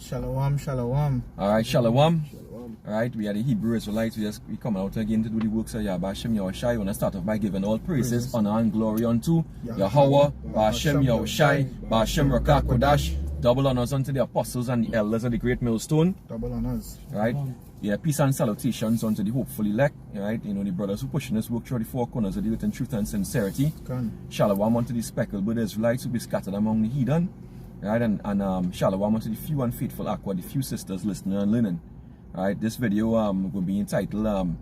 Shalom, shalom. Alright, shalom. Alright, we are the Hebrew Israelites. We come out again to do the works of Yahweh Hashem Yahushai. We want to start off by giving all praises, honor, and glory unto Yahweh, Hashem Yahushai, Hashem Rakah Kodash. Double honors unto the apostles and the elders of the great millstone. Double honors. Right? Yeah, peace and salutations unto the hopeful elect. Right? You know, the brothers who pushing this work through the four corners of the earth in truth and sincerity. Shalom unto the speckled but Israelites who be scattered among the heathen. Right? And shalom unto the few unfaithful aqua, the few sisters listening and learning. Right? This video will be entitled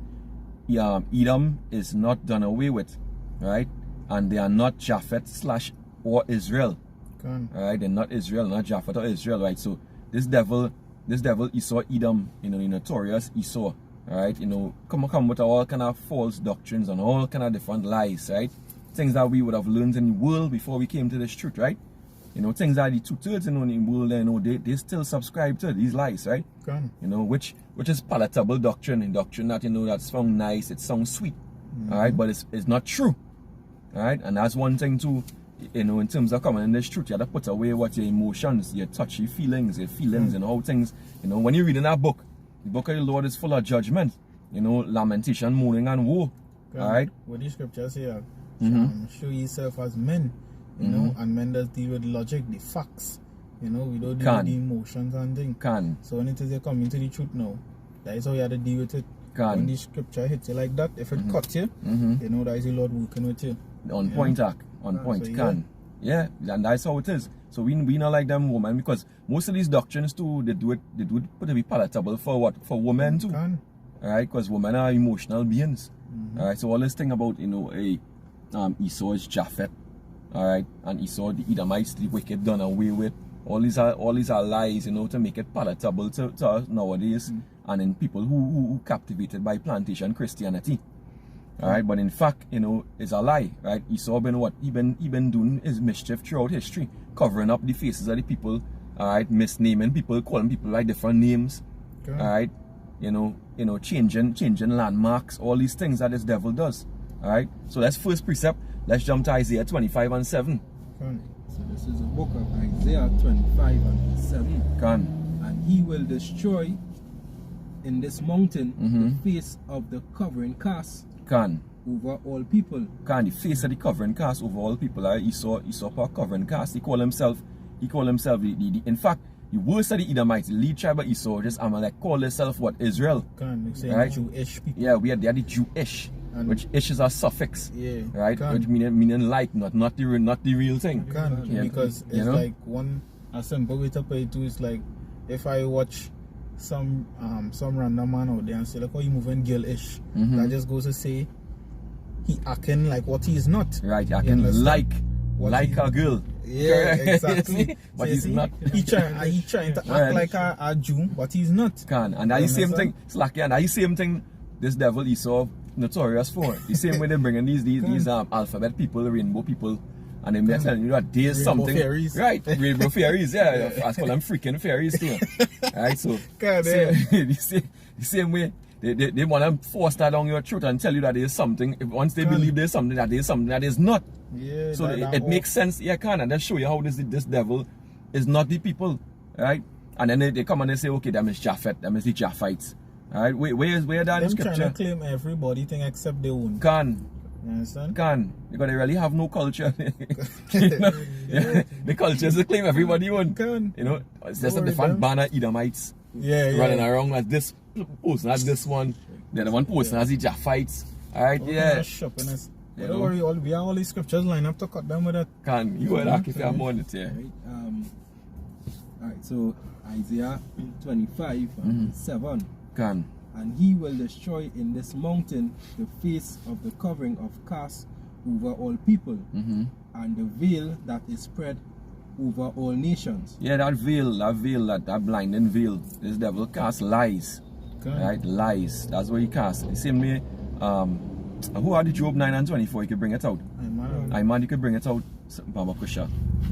Ed0m is not done away with. Right? And they are not Japheth / or Israel. Alright, they're not Israel, not Japheth or Israel, right? So this devil Esau, Ed0m, you know, the notorious Esau, alright, you know, come with all kind of false doctrines and all kind of different lies, right? Things that we would have learned in the world before we came to this truth, right? You know, things that the 2/3 in the world, you know, they still subscribe to these lies, right? You know, which is palatable doctrine, and doctrine that, you know, that sounds nice, it sounds sweet, alright, but it's not true, alright? And that's one thing too. You know, in terms of coming in this truth, you have to put away what your emotions, your touchy feelings, and how things, you know, when you read in that book, the book of the Lord is full of judgment, you know, lamentation, mourning, and woe. Alright? What the scriptures say, show yourself as men, you know, and men that deal with logic, the facts, you know, we don't deal with the emotions and things. So when it is you come into the truth now, that is how you have to deal with it. When the scripture hits you like that, if it cuts you, you know, that is the Lord working with you. On point, on point, so yeah, and that's how it is. So we not like them women, because most of these doctrines too, they do it to be palatable for what? For women too. Alright, because women are emotional beings. Alright, so all this thing about, you know, Esau is Japheth, alright, and Esau, the Edomites, the wicked done away with. All these are lies, you know, to make it palatable to us nowadays, and in people who captivated by plantation Christianity. Alright, but in fact, you know, it's a lie, right? Esau been what? He been doing his mischief throughout history, covering up the faces of the people, alright, misnaming people, calling people like different names, alright, you know, changing landmarks, all these things that this devil does. Alright, so that's first precept. Let's jump to Isaiah 25:7. So this is the book of Isaiah 25:7. And he will destroy in this mountain the face of the covering cast over all people. The face of the covering cast over all people. Esau for covering cast. He call himself the in fact, the worst of the Edomites, the lead tribe of Esau, just Amalek, call themselves what? Israel. Right? Jewish people. Yeah, they are the Jewish. Which ish is a suffix, right? Which meaning like, not the real thing. Because it's like a simple way to put it too is like, if I watch some random man out there and say like, oh, you moving girl-ish, that just goes to say he acting like what he is not. Right, acting like a girl. Yeah, exactly. But so he's not. He trying to act like a Jew, but he's not. And that is the same thing. It's like, and that is the same thing this devil Esau notorious for. The same way they bringing these alphabet people, rainbow people, and they're telling you that there's something. Fairies. Right, rainbow fairies, yeah. I call them freaking fairies too. Alright, so the same way they want to force that down your throat and tell you that there's something. Once they believe there's something that is not. Yeah, so it makes sense. Yeah, and they show you how this devil is not the people, right? And then they come and they say, okay, that is Japheth, that is the Japhites. Alright, where that in scripture? Trying to claim everybody thing except their own. You understand? Because they really have no culture. You know? The culture is to claim everybody own. You know, it's just a different banner Edomites running around as this person, as this one. The other one person as the Japhites. Alright, Don't worry, we have all these scriptures lined up to cut them with that. You will if you have more on it, Alright, so Isaiah 25:7. And he will destroy in this mountain the face of the covering of cast over all people, and the veil that is spread over all nations. Yeah, that blinding veil. This devil casts lies. Right? Lies. That's what he casts. The same way, who are the Job 9:24? You could bring it out. Iman, you could bring it out.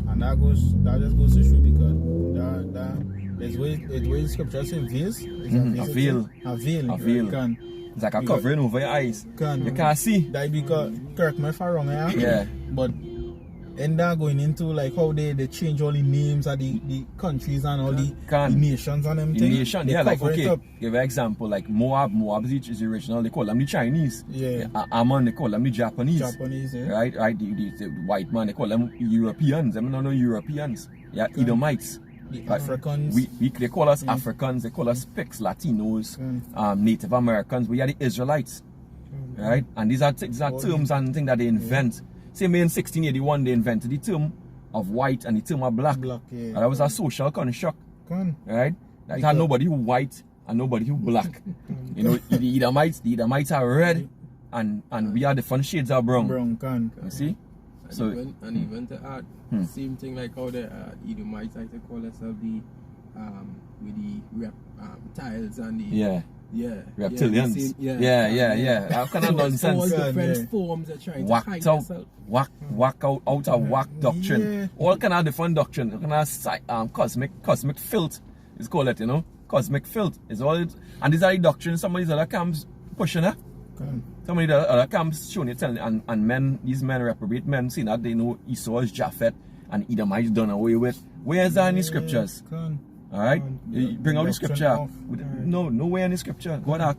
And that just goes to show because it's way scripture says veils. A veil. It's like a covering over your eyes. You can't see. That because, correct me if I'm wrong, yeah. But And they're going into like how they change all the names of the countries and all the nations and them things. Nation, yeah, like okay, give an example, like Moab is the original, they call them the Chinese. Yeah. Ammon, they call them the Japanese. Yeah. Right, the white man, they call them Europeans. Them no Europeans. Yeah, Edomites. The Africans. They call us Africans, they call us Picts, Latinos, Native Americans. We are the Israelites. Right? And these are terms and things that they invent. Same way in 1681 they invented the term of white and the term of black. And that was a social construct. Right? That had nobody who white and nobody who black. You know, the Edomites are red and we are different shades of brown. You see? And even to add, same thing like how the Edomites like to call themselves with the reptiles and the reptilians. That kind of nonsense. All different forms are trying to hide themselves. Whack out of whack doctrine. All kind of different doctrine. Kind of cosmic filth is called it, you know. Cosmic filth is all it. And these are the doctrines some of these other camps pushing it. Some of the other camps showing it and these men reprobate men saying that they know Esau is Japheth and Edomites done away with. Where is that in the scriptures? Alright? Bring out the scripture. Nowhere in the scripture. Go ahead.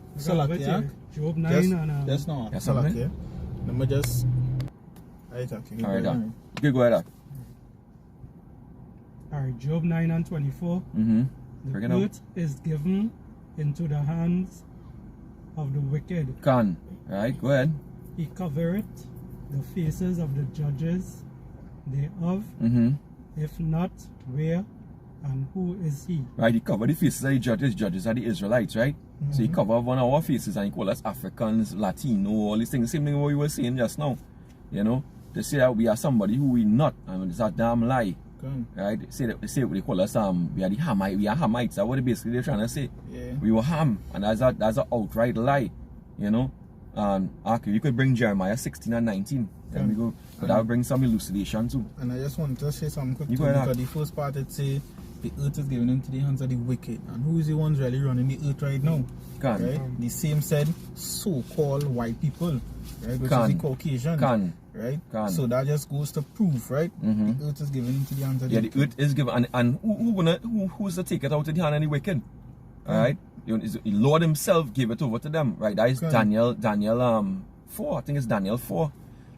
Job 9 Just now. Let me just... Alright, okay, go ahead. Alright, Job 9 and 24. The earth is given into the hands of the wicked. Right, go ahead. He covereth the faces of the judges thereof. If not, where and who is he? Right, he covered the faces of the judges. Judges are the Israelites, right? So he covered one of our faces and he called us Africans, Latino, all these things. Same thing what we were saying just now. You know, they say that we are somebody who we not, and it's a damn lie. Right? They say they call us we are the Hamites. We are Hamites. That's what basically they're trying to say. We were Ham, and that's an outright lie. You know. Okay, you could bring Jeremiah 16 and 19. Then we go, but I'll bring some elucidation too. And I just want to say something quick too, because the first part it say the earth is given into the hands of the wicked, and who is the ones really running the earth right now? Right? The same said so-called white people, right? Which is the Caucasian. Right? So that just goes to prove, right? The earth is given into the hands of the wicked. The earth is given, and who's to take it out of the hand of the wicked? Alright? The Lord himself gave it over to them, right? That is Daniel 4. I think it's Daniel 4.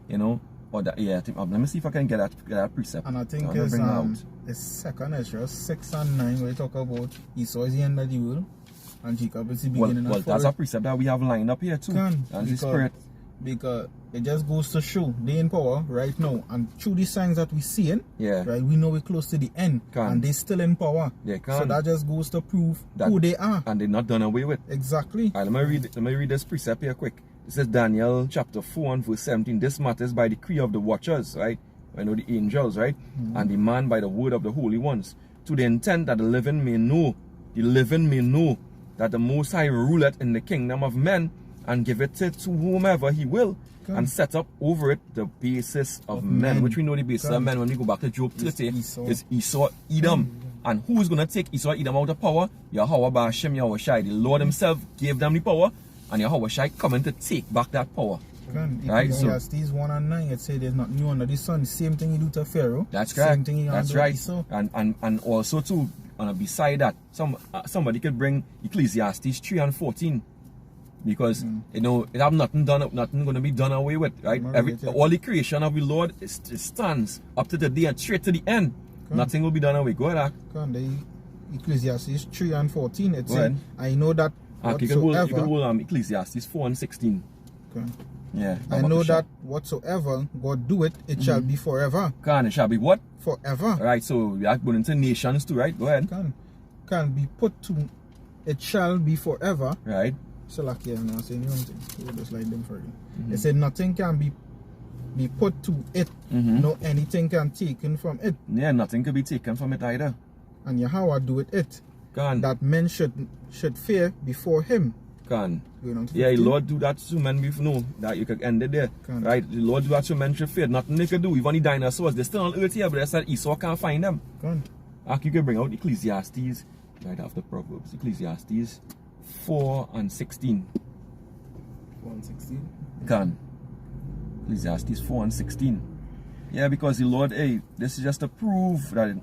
You know, or that, I think, let me see if I can get that precept. And I think it's 2nd Ezra 6 and 9 where you talk about Esau is the end of the world and Jacob is the beginning of the that's a precept that we have lined up here too. That's the spirit. Because it just goes to show they in power right now, and through the signs that we seeing, right, we know we're close to the end, and they still in power. So that just goes to prove who they are, and they're not done away with. Exactly. Let me read this precept here quick. It says Daniel chapter 4 and verse 17. This matters by decree of the watchers, right? I know the angels, right? And the man by the word of the holy ones, to the intent that the living may know that the Most High ruleth in the kingdom of men, and give it to whomever he will, and set up over it the basis of men. Which we know the basis of men when we go back to Job 30 is Esau, Ed0m. And who is going to take Esau, Ed0m out of power? Yahweh Ba'ashem Yahushai. The Lord himself gave them the power, and Yahushai coming to take back that power. Right? So Ecclesiastes 1 and 9 it says there's not new under the sun. Same thing he do to Pharaoh. That's correct. Same thing he That's right. And also too, beside that, somebody could bring Ecclesiastes 3 and 14. Because you know it have nothing going to be done away with, right? All the creation of the Lord it stands up to the day and straight to the end. Nothing will be done away. Go ahead. The Ecclesiastes 3 and 14 it said, I know that you can hold Ecclesiastes 4 and 16. I know that whatsoever God do it shall be forever. It shall be what? Forever. Right, so we are going into nations too, right? Go ahead. Can be put to it shall be forever. Right. So like I'm not saying something. We'll just like them for you. They said nothing can be put to it. No anything can taken from it. Yeah, nothing can be taken from it either. And Yahweh do it. That men should fear before him. Yeah, the Lord do that to men before. No, that you can end it there. Right? The Lord do that to men should fear. Nothing they can do. Even the dinosaurs, they're still on earth here, but they said Esau can't find them. You can bring out Ecclesiastes right after Proverbs. Ecclesiastes 4 and 16. 4 and 16? Ecclesiastes 4 and 16. Yeah, because the Lord, hey, this is just to prove that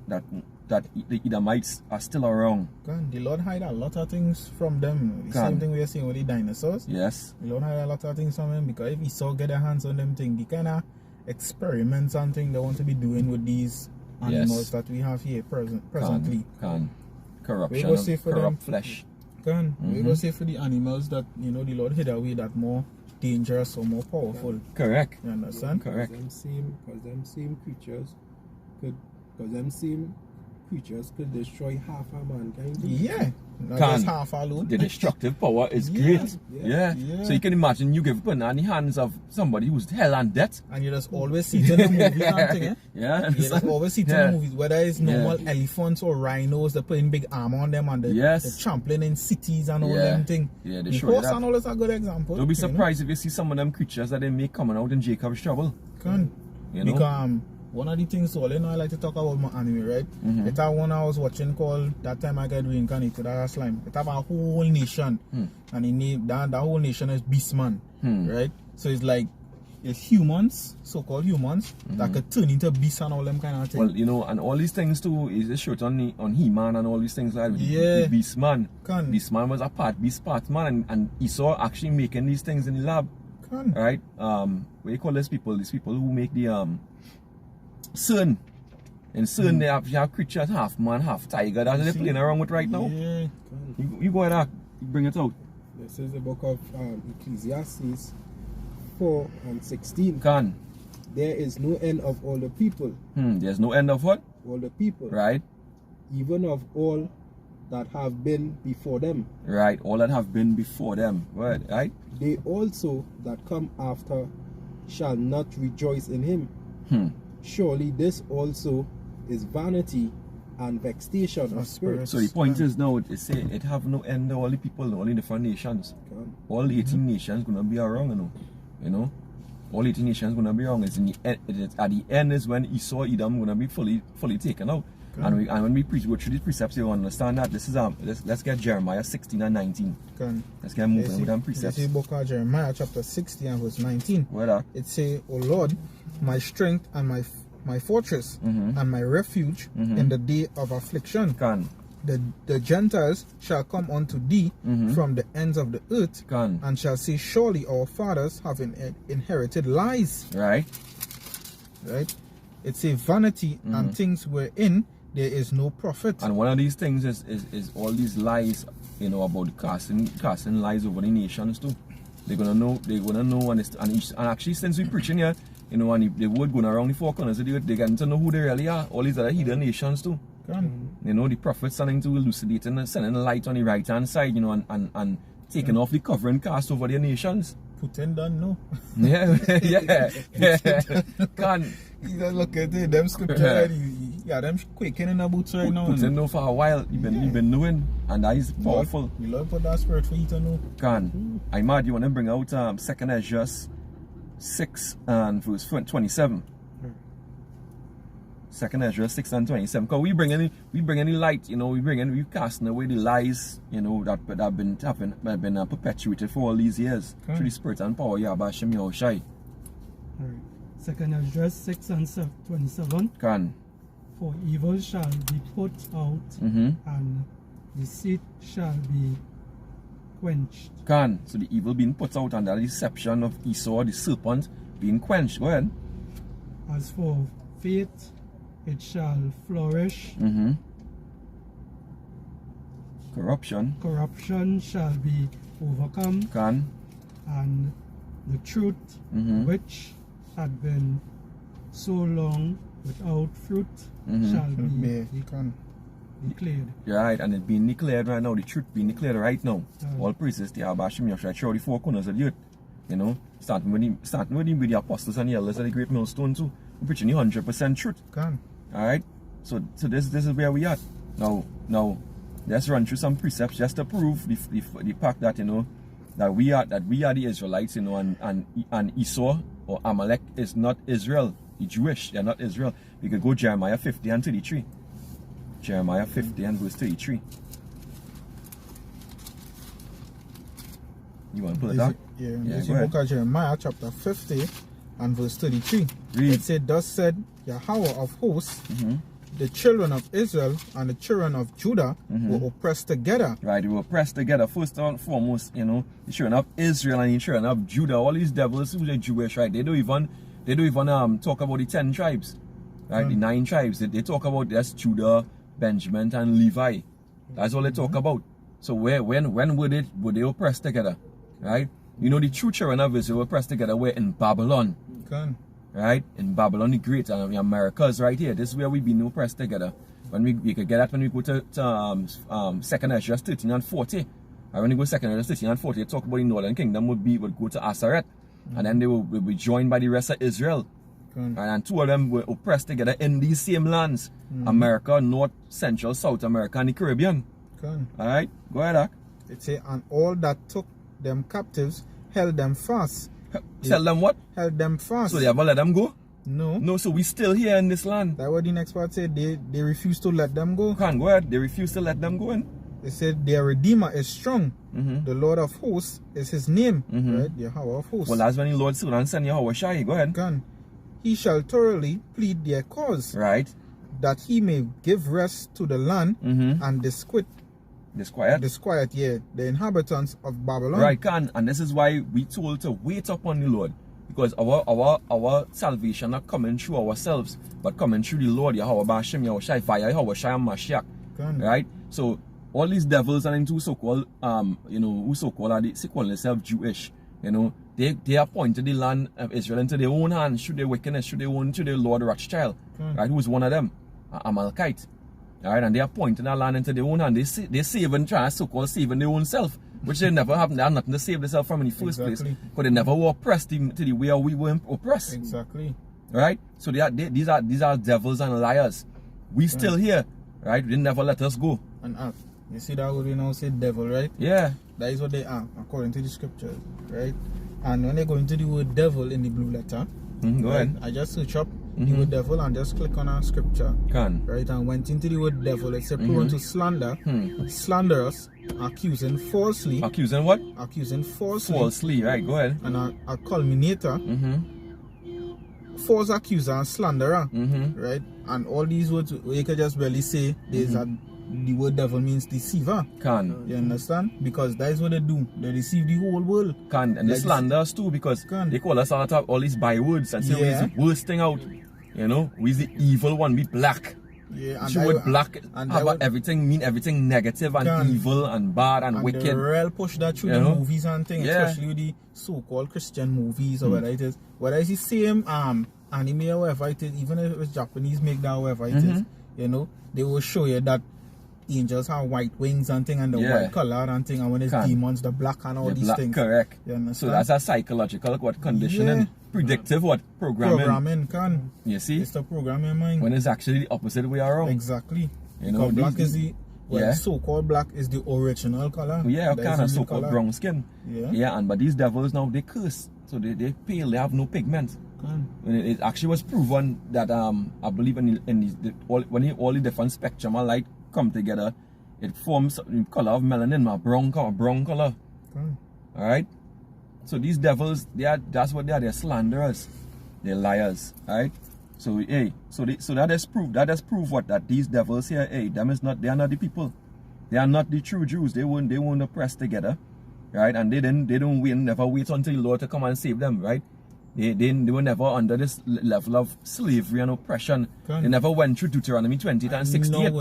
the Edomites are still around. The Lord hide a lot of things from them. The same thing we are seeing with the dinosaurs. Yes. The Lord hide a lot of things from them because if Esau get their hands on them things, the kind of experiments and things they want to be doing with these animals that we have here presently. Corruption of corrupt flesh. We go say for the animals that, you know, the Lord hid away that more dangerous or more powerful. Correct. You understand? Correct. Because them same creatures could destroy half of mankind. Yeah. Not just half alone. The destructive power is great. Yeah. So you can imagine you give banana in the hands of somebody who's hell and death. And you just always see it in the movies and thing, eh? Yeah. You just always see it in the movies, whether it's normal elephants or rhinos, they're putting big armor on them and they're trampling in cities and all them thing. Yeah, they the show horse that. and all is a good example. Don't be surprised if you see some of them creatures that they make coming out in Jacob's trouble. You know? Because one of the things, so you know, I like to talk about my anime, right? It's a one I was watching called That Time I Get Reincarnated as a Slime. It's about a whole nation, and the name that whole nation is Beastman, right? So it's like it's humans, so-called humans, that could turn into beasts and all them kind of things. Well, you know, and all these things too is a short on He-Man and all these things like the Beastman. Beastman was a part Beast part man, and Esau actually making these things in the lab, right? What do you call these people? These people who make the CERN. In CERN, they have creatures half man, half tiger. That's what they're playing around with right now. Yeah. You go ahead, you bring it out. This is the book of Ecclesiastes 4:16. There is no end of all the people. There's no end of what? All the people. Right. Even of all that have been before them. Right. All that have been before them. Right. They also that come after shall not rejoice in him. Surely this also is vanity and vexation of spirit. So the point is now, it say it have no end, all the people, all the different nations. All 18 nations gonna be around, you know. All 18 nations gonna be around. It's in the end, at the end is when Esau, Ed0m gonna be fully taken out. And when we go through these precepts, you understand that this is let's get Jeremiah 16 and 19. Let's get moving with them precepts. This is book of Jeremiah chapter 60 and verse 19. What that? It say, O Lord, my strength and my fortress and my refuge in the day of affliction. The Gentiles shall come unto thee from the ends of the earth and shall say, surely our fathers have inherited lies. Right. It's a vanity and things wherein there is no profit. And one of these things is all these lies, you know, about casting lies over the nations too. They're gonna know, and actually since we're preaching here, you know, and the word going around the four corners, they're getting to know who they really are. All these other hidden nations too. You know, the prophets starting to elucidate and sending the light on the right hand side, you know, and taking off the covering cast over their nations. Putin done no. Yeah. You just look at it, them scripture, them quaking in the boots right now. Putin know for a while, he been knowing, and that is powerful. You Lord put that spirit for you to know. I'm mad, you want to bring out 2nd Ezra 6 and verse 27. 2nd Ezra 6 and 27. Because we bring any light, you know, we casting away the lies, you know, that have been perpetuated for all these years through the spirit and power Yahweh Hashem Yahushai. 2nd Ezra 6 and 27. For evil shall be put out, and deceit shall be quenched. So the evil being put out and the deception of Esau, the serpent, being quenched. Go ahead. As for faith, it shall flourish. Corruption shall be overcome. And the truth, which had been so long without fruit, shall be declared. Right, and it being declared right now, the truth being declared right now. All praises to Yahweh Hashem Yahushai through the four corners of the earth. You know, starting with the apostles and the elders of the great millstone too. We're preaching the 100% truth. Alright? So this is where we are. Now let's run through some precepts just to prove the fact that, you know, that we are the Israelites, you know, and Esau or Amalek is not Israel. The Jewish, they're not Israel. We could go Jeremiah 50 and 33. Jeremiah 50 and verse 33. You want to pull it up? This is book of Jeremiah chapter 50 and verse 33. Read. It said, thus said Yahweh of hosts, the children of Israel and the children of Judah were oppressed together. Right, they were oppressed together. First and foremost, you know, the children of Israel and the children of Judah, all these devils who are Jewish, right? They don't even talk about the 10 tribes, right? The 9 tribes. They talk about that's Judah, Benjamin, and Levi. That's all they talk about. So when were they oppressed together? Right? You know, the true children of Israel were oppressed together were in Babylon. Right? In Babylon the Great, and the Americas right here. This is where we've been oppressed together. When we could get that when we go to 2nd Ezra 13 and 40. And when we go 2nd Ezra 13 and 40, they talk about the northern kingdom would go to Asareth. And then they will be joined by the rest of Israel. And 2 of them were oppressed together in these same lands. America, North, Central, South America, and the Caribbean. Alright, go ahead, Ak. It say, and all that took them captives held them fast. Tell them what? Held them fast. So they haven't let them go? No. No, so we still here in this land. That's what the next part said. They refuse to let them go. Go ahead. They refuse to let them go in. They said their Redeemer is strong. The Lord of hosts is his name. Right? Yahweh of hosts. Well, that's when the Lord stood and sent Yahweh Shai. Go ahead. He shall thoroughly plead their cause. Right. That he may give rest to the land and disquiet the inhabitants of Babylon. Right, and this is why we told to wait upon the Lord, because our salvation not coming through ourselves, but coming through the Lord Yahweh Bashim Yahweh Shai via Yahweh Shai and Mashiach. Right? So all these devils and who so-called who so-called are they calling themselves Jewish, you know, they appointed the land of Israel into their own hands through their wickedness, through their Lord Rothschild, right, who was one of them, Amalekite. Alright, and they are pointing that land into their own hand. They saving, trying so-called saving their own self, which they never have. They have nothing to save themselves from in the first place. But they never were oppressed to the way we were oppressed. Exactly. Right? So these are devils and liars. We still here, right? They never let us go. And you see that word we now say devil, right? Yeah. That is what they are, according to the scriptures, right? And when they go into the word devil in the blue letter, go ahead. I just search up the word devil and just click on a scripture. Right, and went into the word devil. It's a prone to slander, slanderous, accusing falsely. Accusing what? Accusing falsely. Falsely, right, go ahead. And a culminator, false accuser and slanderer, right? And all these words, you can just barely say there's the word devil means deceiver. You understand? Because that is what they do. They deceive the whole world. And they slander us too, because they call us all these bywords and say we're the worst thing out. You know, we're the evil one, we black. Yeah, and would black have everything mean everything negative and evil and bad and wicked. They real push that through the movies and things, especially the so-called Christian movies or whether it is. Whether it's the same anime or whatever it is, even if it's Japanese make that whatever it is, you know, they will show you that angels have white wings and thing and the white color and thing, and when it's demons the black and all these things. Correct. You understand? So that's a psychological conditioning. Predictive programming you see? It's the programming mind. When it's actually the opposite way around. Exactly. You know, black is the so-called black is the original color. Yeah, kind of so-called brown skin. But these devils now they curse. So they pale, they have no pigment. It actually was proven that I believe when all the different spectrum of light come together, it forms the color of melanin, a brown color. Alright? So these devils, that's what they are. They're slanderers. They're liars. Alright? So that has proof what? That these devils here, they are not the people. They are not the true Jews. They weren't oppressed together. Right? And they never wait until the Lord to come and save them, right? They were never under this level of slavery and oppression. They never went through Deuteronomy 20 and 68.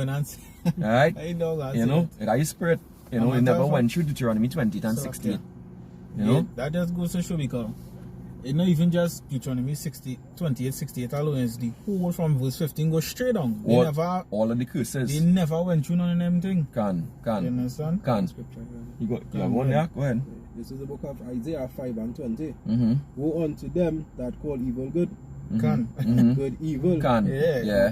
Right? I know that. You know, it is spirit. You know, they never went through Deuteronomy 20 and 68. You know? That just goes to show because it's not even just Deuteronomy 28, 68 alone. It's the whole from verse 15 goes straight down. All of the curses. They never went through none of them things. You understand? You have one there? Go ahead. This is the book of Isaiah 5 and 20. Woe unto them that call evil good. Good evil.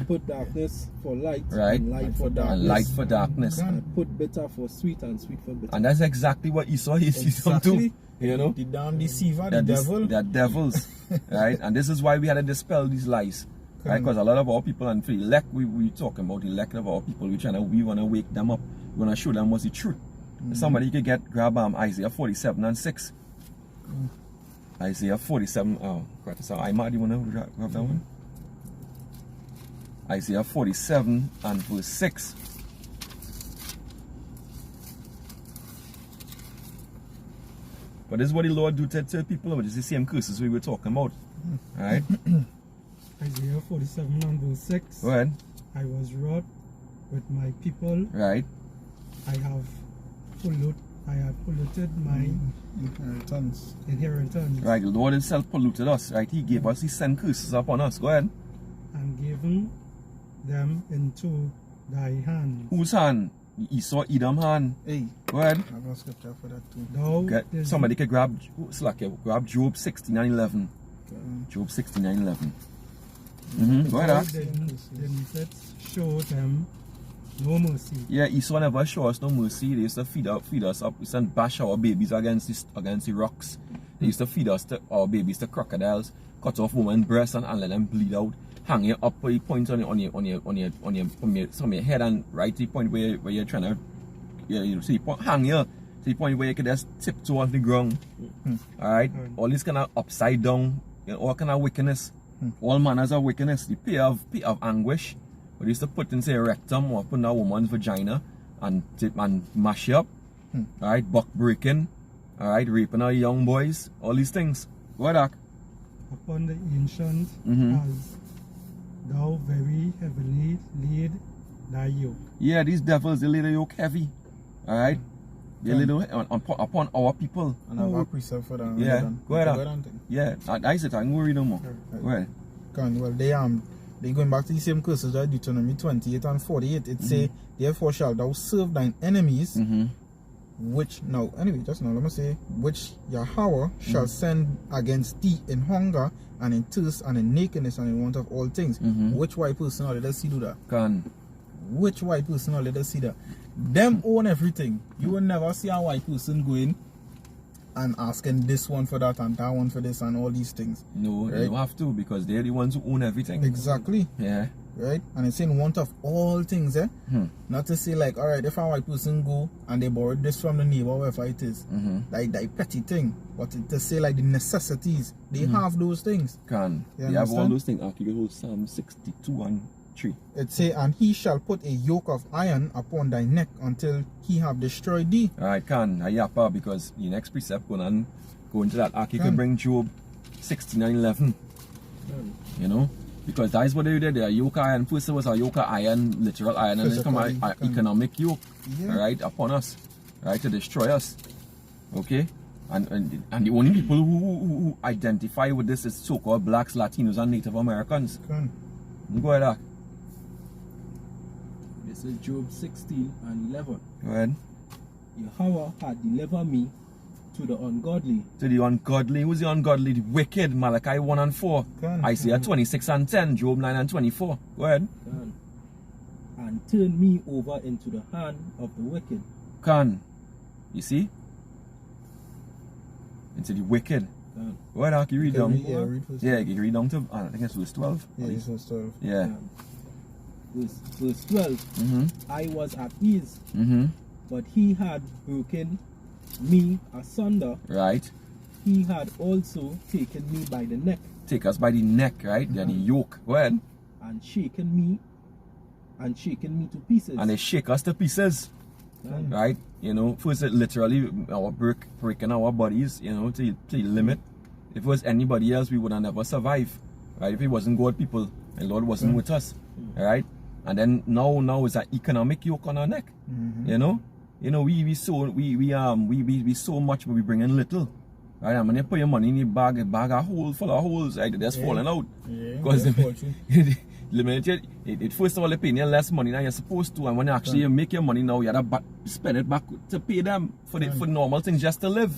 Put darkness for light, and light for darkness. And light for darkness. And put bitter for sweet and sweet for bitter. And that's exactly what Esau is too. You know? The damn deceiver, the devil. They're devils. Right? And this is why we had to dispel these lies. Right? Because a lot of our people, and for elect, we talking about the elect of our people, we want to wake them up. We want to show them what's the truth. Somebody could grab Isaiah 47 and 6. Isaiah 47. Oh, correct. So I'm you want to grab that one? Isaiah 47 and verse 6. But this is what the Lord do to people, which is the same curses we were talking about. Alright? Isaiah 47 and verse 6. Go ahead. I was wroth with my people. Right. I have polluted my inheritance. Right, the Lord himself polluted us, right? He gave us, he sent curses upon us. Go ahead. And given them into thy hand. Whose hand? Esau, Ed0m hand. Hey. Go ahead. I have a scripture for that too. Okay. Somebody can grab Job 69:11. Job 69:11. Go ahead. Didn't show them no mercy. Yeah, Esau never show us no mercy. They used to feed us up. We used to bash our babies against the rocks. They used to feed our babies to crocodiles, cut off women's breasts and let them bleed out. Hang you up where you point on your head and right the point where you're trying to, you see, hang you to the point where you can just tiptoe on the ground. Alright? All this kind of upside down, all kind of wickedness, all manners of wickedness, the pit of anguish. But they used to put in, say, a rectum or put in a woman's vagina and mash you up. Alright? Buck breaking. Alright? Raping our young boys. All these things. Go ahead, Doc. Upon the ancient as thou very heavily laid thy yoke. Yeah, these devils, they lay the yoke heavy. Alright? They lay the upon our people. And I have a precept for that. Yeah, go ahead. Yeah, that's it. I don't worry no more. Go ahead. Well, they going back to the same curses, right? Deuteronomy 28 and 48. It say, therefore shalt thou serve thine enemies, which let me say, which Yahweh shall send against thee in hunger and in thirst and in nakedness and in want of all things. Which white person let us see do that? Which white person let us see that? Them own everything. You will never see a white person going and asking this one for that and that one for this and all these things. No, right? They don't have to, because they're the ones who own everything. Exactly. Yeah. Right? And it's in want of all things, Not to say like, alright, if a white person go and they borrow this from the neighbor, wherever it is, like that petty thing, but to say like the necessities, they have those things. They have all those things. I'll give you Psalm 62 and 3. It say, and he shall put a yoke of iron upon thy neck until he have destroyed thee. Alright, because the next precept go into that. You can bring Job 69:11. You know? Because that is what they did. They are yoke iron. First it was a yoke of iron, literal iron, and then come an economic yoke, right, upon us, right, to destroy us. Okay? And the only people who identify with this is so-called blacks, Latinos, and Native Americans. Go ahead, Doc. This is Job 16 and 11. Go ahead. Yahweh had delivered me to the ungodly. To the ungodly. Who's the ungodly? The wicked. Malachi 1 and 4. Isaiah 26 and 10. Job 9 and 24. Go ahead. And turn me over into the hand of the wicked. You see? Into the wicked. Go ahead, can you read down? Yeah, you can read down to, I think it's verse 12. Yeah, it's verse 12. Yeah. Verse 12. I was at ease, but he had broken me asunder. Right. He had also taken me by the neck. Take us by the neck, right? The yoke. Go ahead. And shaken me to pieces. And they shake us to pieces. Right? You know, first literally our breaking our bodies, you know, to the limit. If it was anybody else, we would have never survived. Right? If it wasn't God people, and Lord wasn't with us. Right? And then now it's an economic yoke on our neck. You know? You know, we so much, but we bring in little. Right? And when you put your money in the bag a hole full of holes, right? That's falling out. Because it first of all, they pay you less money than you're supposed to, and when you actually make your money now, you have to spend it back to pay them for normal things just to live.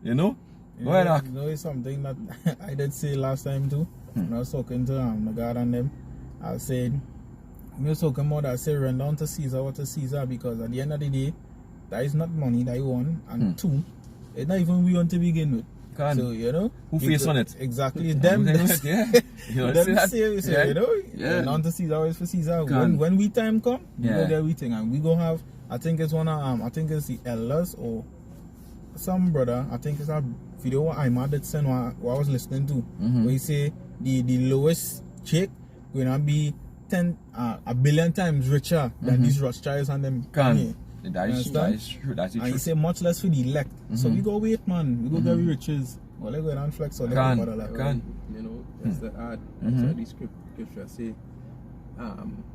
You know? You know, it's something that I did say last time too. When I was talking to the God and them, I said, we was talking about, I said, run down to Caesar what to Caesar, because at the end of the day, that is not money that you want, and two, it's not even we want to begin with. So, you know, who face on it? Exactly, them. You know, them say, you know, down to Caesar always for Caesar. When we time come, we go get everything, and we go have, I think it's one of I think it's the elders or some brother, I think it's a video what Ed0m did send what I was listening to, where he say the lowest check gonna be a billion times richer than these Rothschilds and them. That is true. That's and true. he say much less for the elect. So we go wait, man. We go get riches. Well, they go and flex on them. You know, just to add, the scripture say,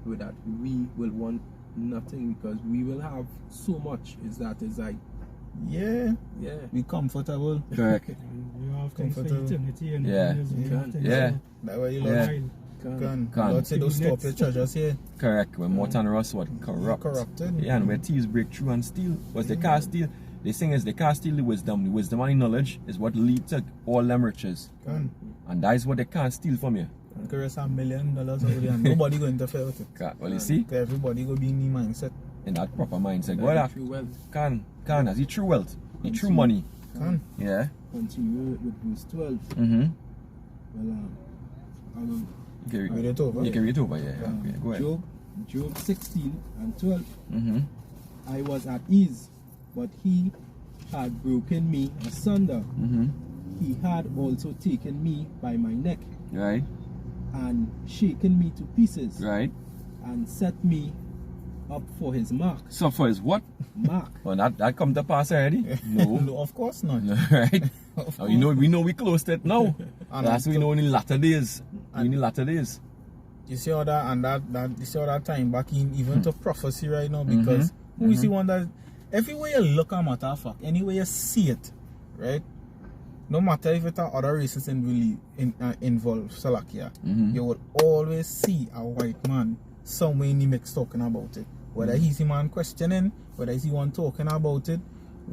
with that we will want nothing because we will have so much. Is like, we comfortable. Correct. You have comfortable. Eternity and That way you love. Lord say don't stop your treasures here. Correct. When Morton Ross what corrupted. Yeah, and where thieves break through and steal. Because they can't steal. The thing is they can't steal the wisdom. The wisdom and the knowledge is what leads to all them riches. And that is what they can't steal from you. Caress $1 million over there and nobody go interfere with it. Well, you see? Everybody go be in the mindset. In that proper mindset. That's the true wealth. The true money. Yeah. Continue with verse 12. Well, you can read it over. Yeah. Okay, go ahead. Job 16 and 12. I was at ease, but he had broken me asunder. He had also taken me by my neck. Right. And shaken me to pieces. Right. And set me up for his mark. So for his what? Mark. Well, that come to pass already? No. Of course not. Right. We know we closed it now. That's we know in the latter days. You see all that and that you see all that time back in even to prophecy right now because who is the one that everywhere you look at matter of fact, anywhere you see it, right? No matter if it's other races involved, Salakia, you will always see a white man somewhere in the mix talking about it. Whether he's the man questioning, whether he's the one talking about it,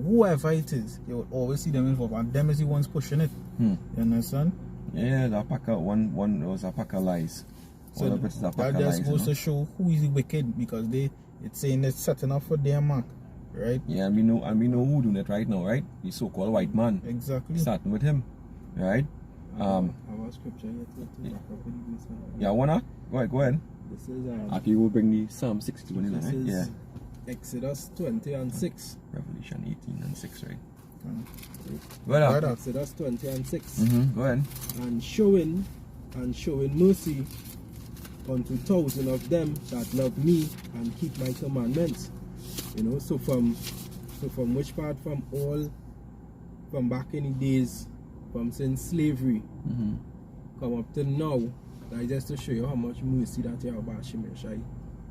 whoever it is, you will always see them involved, and them is the ones pushing it. You understand? Yeah, the pack of one was a pack of lies. So that just goes to show who is the wicked because it's saying it's setting up for their mark, right? Yeah, and we know who doing it right now, right? The so-called white man. Exactly. Starting with him, right? Our scripture here to yeah, wanna? Go ahead. This is after you will bring the Psalm 62 in, right? Yeah. Exodus 20 and 6. Revelation 18 and 6, right? Right. Exodus 20 and 6. Go ahead. And showing mercy unto thousands of them that love me and keep my commandments. You know, so from which part? From back in the days, from since slavery, come up to now. That is just to show you how much mercy that you have about Shemeshai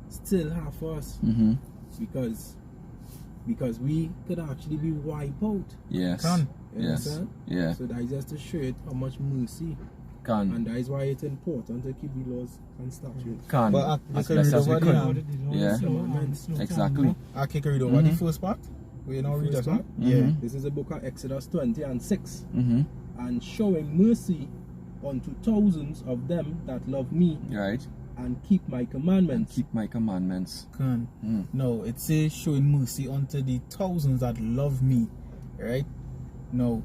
still have for us. Because we could actually be wiped out. Yes. Yeah. So that is just to show you how much mercy. And that is why it's important to keep the laws and statutes. But I can read over the exactly. I can read over the first part. We now read that one. Yeah. This is the book of Exodus 20 and 6. And showing mercy unto thousands of them that love me. Right. And keep my commandments. No, it says showing mercy unto the thousands that love me. Right? No.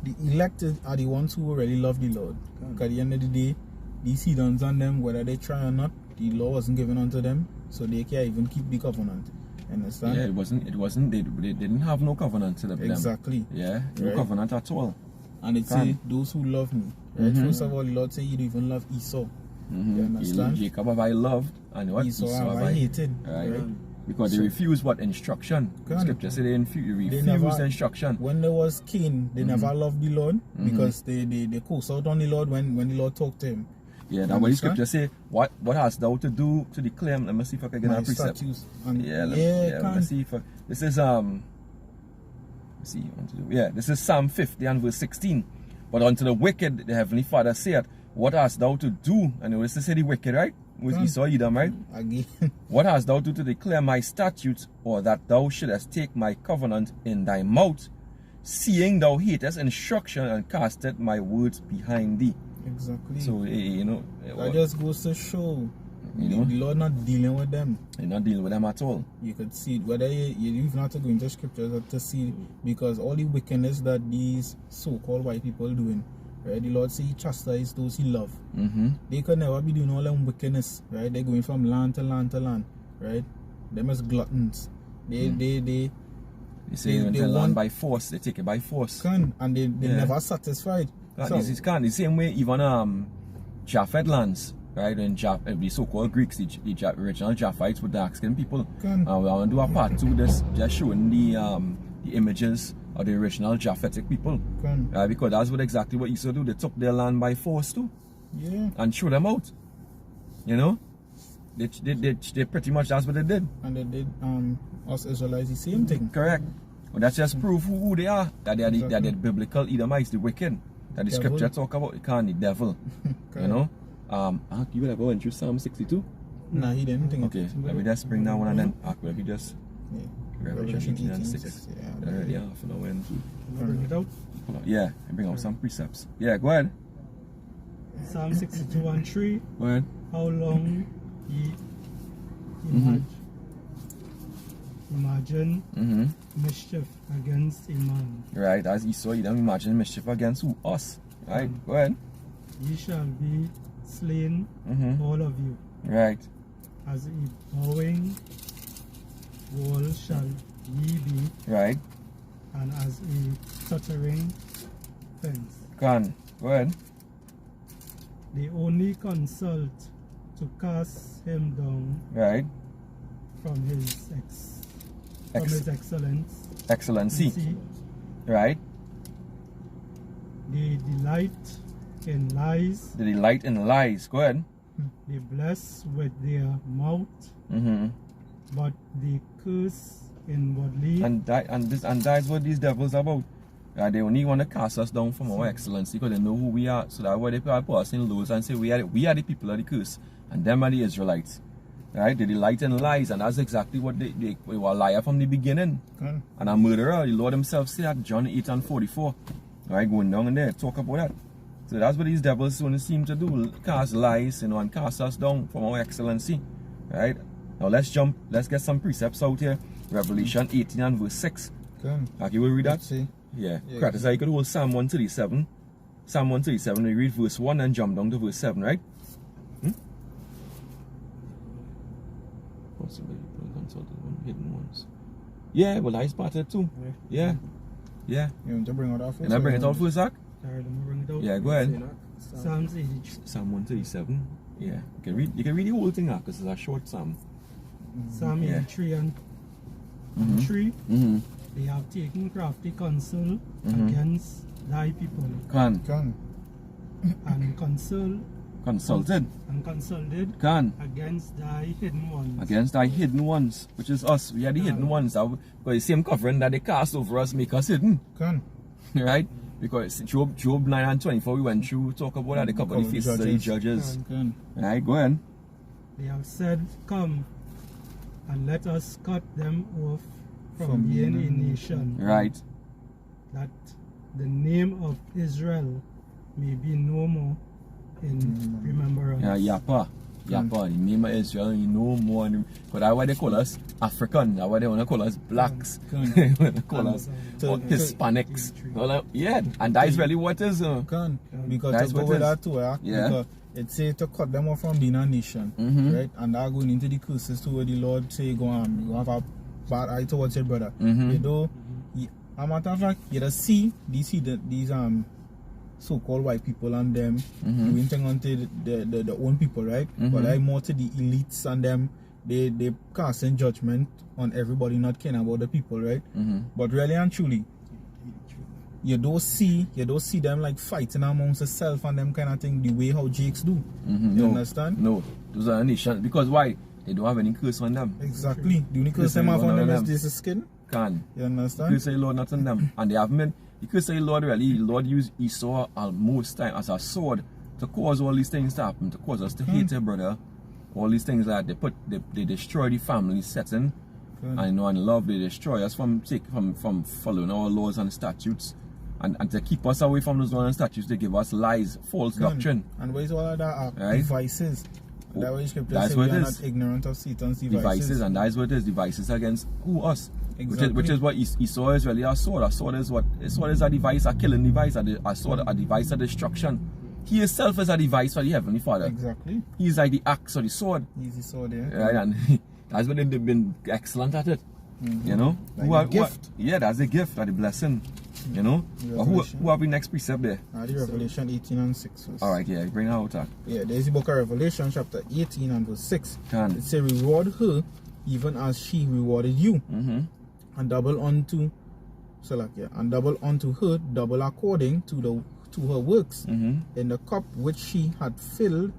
The elected are the ones who really love the Lord. Because at the end of the day, these heathens on them, whether they try or not, the law wasn't given unto them, so they can't even keep the covenant. Understand? Yeah, it wasn't. They didn't have no covenant to them. Exactly. Yeah, no covenant at all. And it say those who love me. Right? First of all, the Lord say you don't even love Esau. You understand? Jacob have I loved, and what Esau have I hated. Right? Because they refused what instruction? Scripture say they refused the instruction. When there was Cain, they never loved the Lord because they cursed out on the Lord when the Lord talked to him. Yeah, that's what the scripture say. What hast thou to do to declare? Let me see if I can get a precept. Let me see if this is this is Psalm 50 and verse 16. But unto the wicked, the heavenly Father saith, what hast thou to do? And it was to say the wicked, right? With Esau, Ed0m, right? Again. What hast thou to declare my statutes, or that thou shouldest take my covenant in thy mouth, seeing thou hatest instruction and casteth my words behind thee? Exactly. So, that just goes to show the Lord not dealing with them. He's not dealing with them at all. You could see it, whether you even have to go into scriptures to see, because all the wickedness that these so-called white people are doing, right? The Lord say he chastises those he love. They could never be doing all them wickedness, right? They're going from land to land to land, right? Them as gluttons. They They say they land by force, they take it by force. And they never satisfied. This is the same way even Japheth lands, right? And the so-called Greeks, the original Japhethites with dark-skinned people. We want to do a part 2 this, just showing the images of the original Japhetic people. Because that's exactly what Esau do. They took their land by force too. Yeah. And threw them out. You know? They pretty much, that's what they did. And they did us Israelites the same thing. Correct. Well, that's just proof who they are. That they are the biblical Edomites, the wicked. That the scripture talk about, the devil. You know? You would have went through Psalm 62? No, he didn't think. Okay, let me just bring that one and then let me just Revelation 6. Yeah. Bring it out. Yeah, and bring out some precepts. Yeah, go ahead. Psalm 62 and 3. Go ahead. How long ye imagine mischief against a man. Right, as Esau, you don't imagine mischief against who? Us. Right, go ahead. Ye shall be slain, all of you. Right. As a bowing wall shall ye be. Right. And as a tottering fence. Go ahead. They only consult to cast him down. Right. From his excellency. Right. They delight in lies. Go ahead. They bless with their mouth, but they curse inwardly. And that's what these devils are about. They only want to cast us down from our excellency because they know who we are. So that's why they put us in lows and say we are the people of the curse, and them are the Israelites. Right? They delight in lies, and that's exactly what they were a liar from the beginning. And a murderer. The Lord himself said that, John 8 and 44. Right, going down in there, talk about that. So that's what these devils want to seem to do, cast lies, and cast us down from our excellency. Right? Now let's get some precepts out here. Revelation 18 and verse 6. Okay, you will read that? Yeah. Correct. So you could hold Psalm 137. Psalm 137, we read verse 1 and jump down to verse 7, right? Possibly consulted on hidden ones. Yeah, well that's part of it too. Yeah. You want to bring it out first? Can I bring it out first, Zach? Bring it out. Yeah, go ahead. Psalms 83. Psalm 137. Yeah. You can read the whole thing out because it's a short psalm. Psalm 83 and 3. They have taken crafty counsel against thy people. And consulted against thy hidden ones. Against thy hidden ones, which is us. We are the hidden ones. Because the same covering that they cast over us make us hidden. Right? Because Job 9 and 24 we went through, talk about that, they cover the faces of the judges. Right, go ahead. They have said, come and let us cut them off from being a nation. Right. That the name of Israel may be no more in remembrance. The name of Israel, you know more. But that's why they call us African. That's why they want to call us blacks. They want to call us Hispanics. Yeah, and that is really what is. Because to go with that too, because it say to cut them off from being a nation, right? And that going into the curses too, where the Lord say, go on, you have a bad eye towards your brother. You know, a matter of fact, you just see these so-called white people and them doing things unto the own people, right? But like more to the elites and them, they casting judgment on everybody, not caring about the people, right? But really and truly, you don't see them like fighting amongst themselves and them kind of thing the way how Jakes do. You understand? No, those are nations. Because why? They don't have any curse on them. Exactly. The only curse them have on them is this skin. You understand? You say Lord not on them. And they have men. You could say Lord used Esau most time as a sword to cause all these things to happen, to cause us to hate their brother. All these things that they destroy the family setting. And love, they destroy us from following our laws and statutes. And to keep us away from those laws and statutes, they give us lies, false doctrine. And what is all of that? Devices. That's what scripture says, we are not ignorant of Satan's devices. And that is what it is, devices against who? Us. Exactly. Which is what Esau is really a sword. A sword is what? A sword is a device, a killing device, a sword, a device of destruction. He himself is a device for the Heavenly Father. Exactly. He is like the axe or the sword. He's the sword, yeah. Right, and that's when they've been excellent at it. You know? Like a gift. Yeah, that's a gift, that's a blessing. You know? Who have the next precept there? The Revelation 18 and 6. Alright, yeah, bring it out. Yeah, there's the book of Revelation, chapter 18 and verse 6. It says, reward her even as she rewarded you. And double unto her, double according to her works. In the cup which she had filled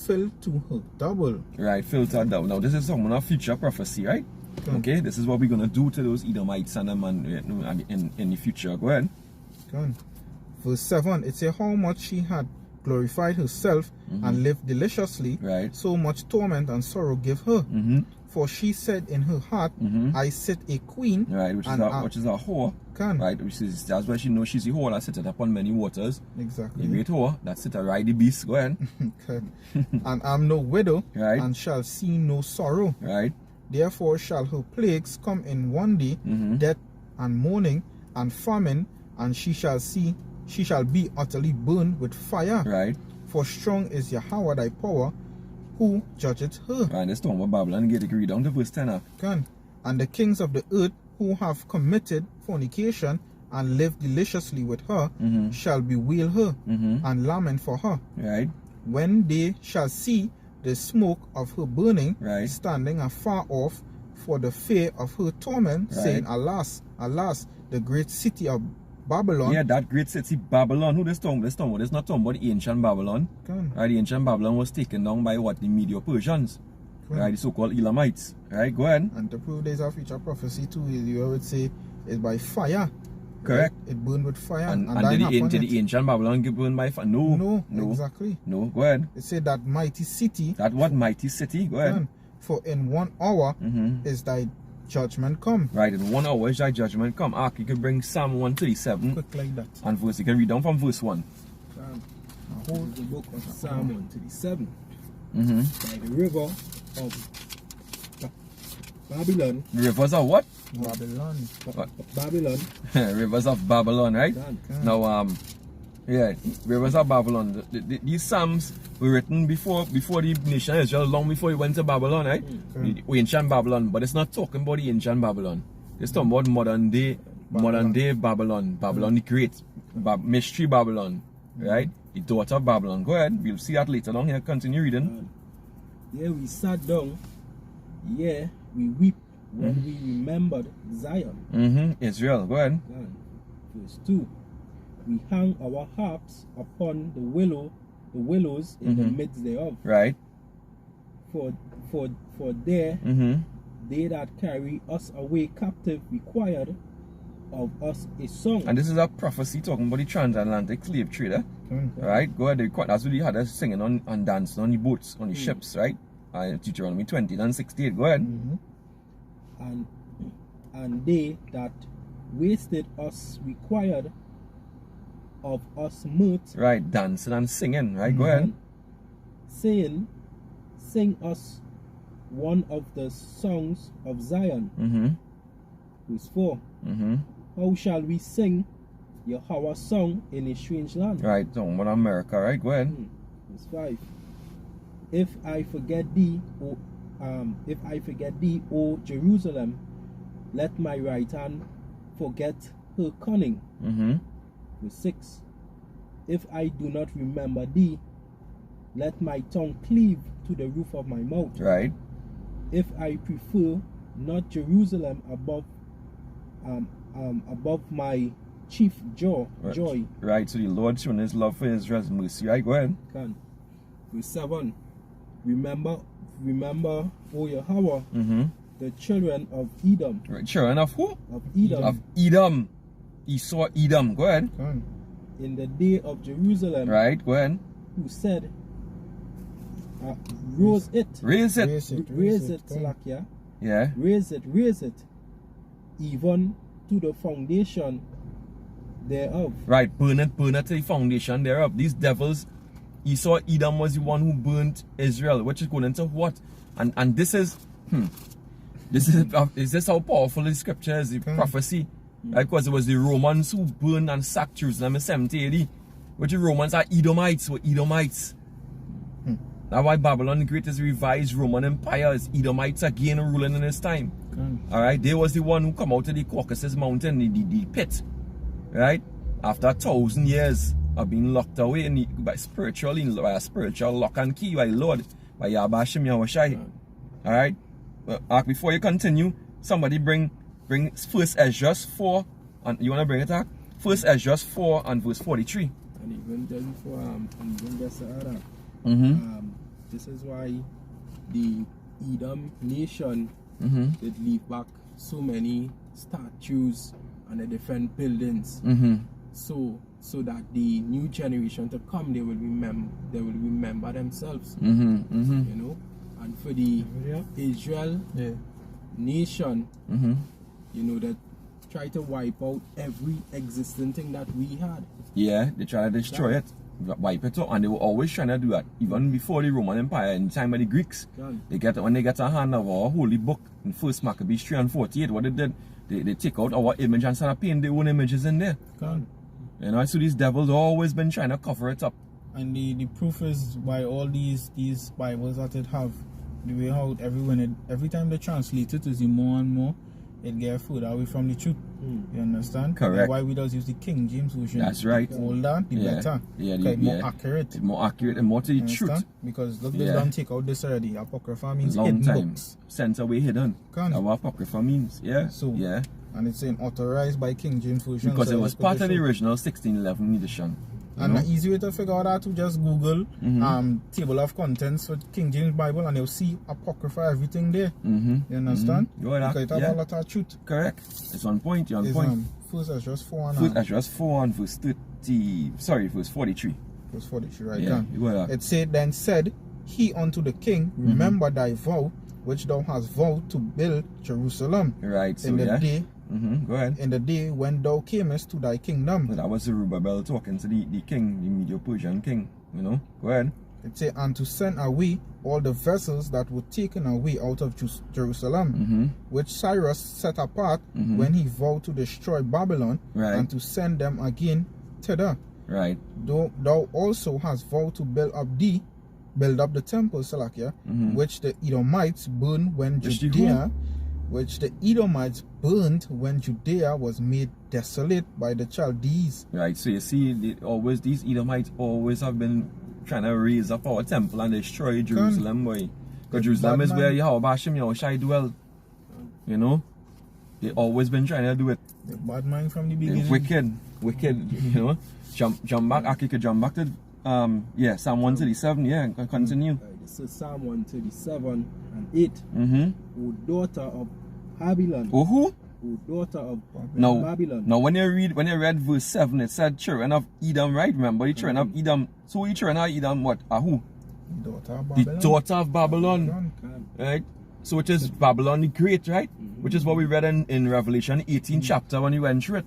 to her double. Right, filled to her double. Now this is some of future prophecy, right? Okay, this is what we're gonna do to those Edomites and them in the future. Go ahead. Verse 7, it says, how much she had glorified herself and lived deliciously, so much torment and sorrow give her. For she said in her heart, I sit a queen. Right, which is a whore. Right, that's why she knows she's a whore that sitteth upon many waters. Exactly. A great whore that sitteth ride the beast. Go ahead. And I'm no widow, and shall see no sorrow. Right. Therefore shall her plagues come in one day, death and mourning and famine, and she shall be utterly burned with fire. Right. For strong is Yahweh thy power, who judgeth her. Right, let's talk about Babylon. Get agreed down to verse 10. And the kings of the earth who have committed fornication and lived deliciously with her shall bewail her and lament for her. Right. When they shall see the smoke of her burning, standing afar off for the fear of her torment, saying, alas, alas, the great city of Babylon. Yeah, that great city Babylon. Who this talking about? This not talking about the ancient Babylon. Right, the ancient Babylon was taken down by what? The Medo-Persians. Right, the so-called Elamites. Right, go ahead. And to prove there's a future prophecy too, you would say it's by fire. Correct. Right? It burned with fire. And did the ancient Babylon get burned by fire? No, exactly. No, go ahead. It said that mighty city. That what mighty city? Go ahead. For in 1 hour is thy judgment come. Right, in 1 hour is thy judgment come. You can bring Psalm 137. Quick like that. And verse, you can read down from verse 1. Hold the book of Psalm 137. By the river of Babylon. Rivers of what? Babylon. Rivers of Babylon, right? Now, yeah, rivers of Babylon. These Psalms were written before the nation of Israel, long before it went to Babylon, right? The ancient Babylon, but it's not talking about the ancient Babylon. It's talking about modern day Babylon. Babylon the Great. Mystery Babylon, right? The daughter of Babylon. Go ahead, we'll see that later on here. Continue reading. Yeah, we sat down. Yeah, we weep when we remembered Zion. Israel, go ahead. Verse 2. We hang our harps upon the willows in the midst thereof. Right. For there they that carry us away captive required of us a song. And this is a prophecy talking about the transatlantic slave trade. Right? Go ahead. That's what they had us singing and dancing on the boats, on the ships, right? Deuteronomy 20 and 68. Go ahead. And they that wasted us required of us mirth. Right, dancing and singing. Right, go ahead. Saying, sing us one of the songs of Zion. Verse 4. How shall we sing Yahweh's song in a strange land? Right, talking about America, right? Go ahead. Verse 5. If I forget thee, O Jerusalem, let my right hand forget her cunning. Verse 6. If I do not remember thee, let my tongue cleave to the roof of my mouth. Right. If I prefer not Jerusalem above my chief joy. Right, so the Lord showing his love for Israel's mercy. Right, go ahead. Verse 7. Remember, O Yahweh, the children of Ed0m. Right, children of who? Of Ed0m. Of Ed0m. Esau, Ed0m. Go ahead. In the day of Jerusalem. Right, go ahead. Who said, raise it, Salakia. Yeah. Raise it, even to the foundation thereof. Right, burn it to the foundation thereof. These devils, Esau, Ed0m was the one who burnt Israel, which is going into what? And this is, is this how powerful the scripture is, the prophecy? Right, because it was the Romans who burned and sacked Jerusalem in 70 AD, which the Romans are Edomites, were Edomites. That's why Babylon the Great is revised Roman Empire, is Edomites again ruling in this time. Alright, they was the one who come out of the Caucasus mountain, the pit. Right? After 1,000 years of being locked away by a spiritual lock and key by Lord, by Yahweh Shem Yahushai. Alright? Before you continue, somebody bring First Ezra 4, and you wanna bring it up? First Ezra 4 and verse 43. And even tell you for even just this is why the Ed0m nation did leave back so many statues and the different buildings, so that the new generation to come, they will remember themselves, you know. And for the Israel nation, you know, that try to wipe out every existing thing that we had. Yeah, they try to destroy it, wipe it out, and they were always trying to do that. Even before the Roman Empire, in the time of the Greeks, when they get a hand of our holy book in 1 Maccabees 3 and 48, what they did, they take out our image and start painting their own images in there. You know, so these devils always been trying to cover it up. And the proof is by all these Bibles that it have, the way how every time they translate it, is more and more it get further away from the truth. You understand? Correct. That's why we just use the King James version. That's right. The older, the better. More accurate. More accurate and more to the truth. Because look, they don't take out this already. Apocrypha means long hidden time. books. Sense away hidden. That's what Apocrypha means. Yeah. So yeah. And it's saying authorized by King James version. Because it was part of the original 1611 edition. And the easy way to figure out that to just Google table of contents for King James Bible, and you'll see Apocrypha, everything there. You understand? Because it have a lot of truth. Correct. It's on point. You're on point. First Ezra 4 and First Ezra 4 and verse 30. Sorry, verse 43. Verse 43, right? Yeah. It said he unto the king, remember thy vow which thou hast vowed to build Jerusalem. Right. So in the day. Go ahead. In the day when thou camest to thy kingdom. That was Zerubbabel talking to the king, the Medo-Persian king. You know, go ahead. It says, and to send away all the vessels that were taken away out of Jerusalem, which Cyrus set apart when he vowed to destroy Babylon, and to send them again thither. Right. Thou also hast vowed to build up the temple, Salakia, which the Edomites burned when Judea was made desolate by the Chaldees. Right, so you see, these Edomites always have been trying to raise up our temple and destroy Jerusalem, boy. Because Jerusalem is where Yahweh Shem Yahushai dwell. You know? They always been trying to do it. The bad mind from the beginning. Wicked, you know? Jump back, Aki could jump back to Psalm 137, and continue. This is Psalm 137 and 8. O daughter of Babylon. Oh, who? O daughter of Babylon. Now when you read verse 7, it said children of Ed0m, right? Remember the children of Ed0m. So the children of Ed0m, what? Who? The daughter of Babylon. Right? So which is Babylon the Great, right? Which is what we read in Revelation 18 chapter when we went through it.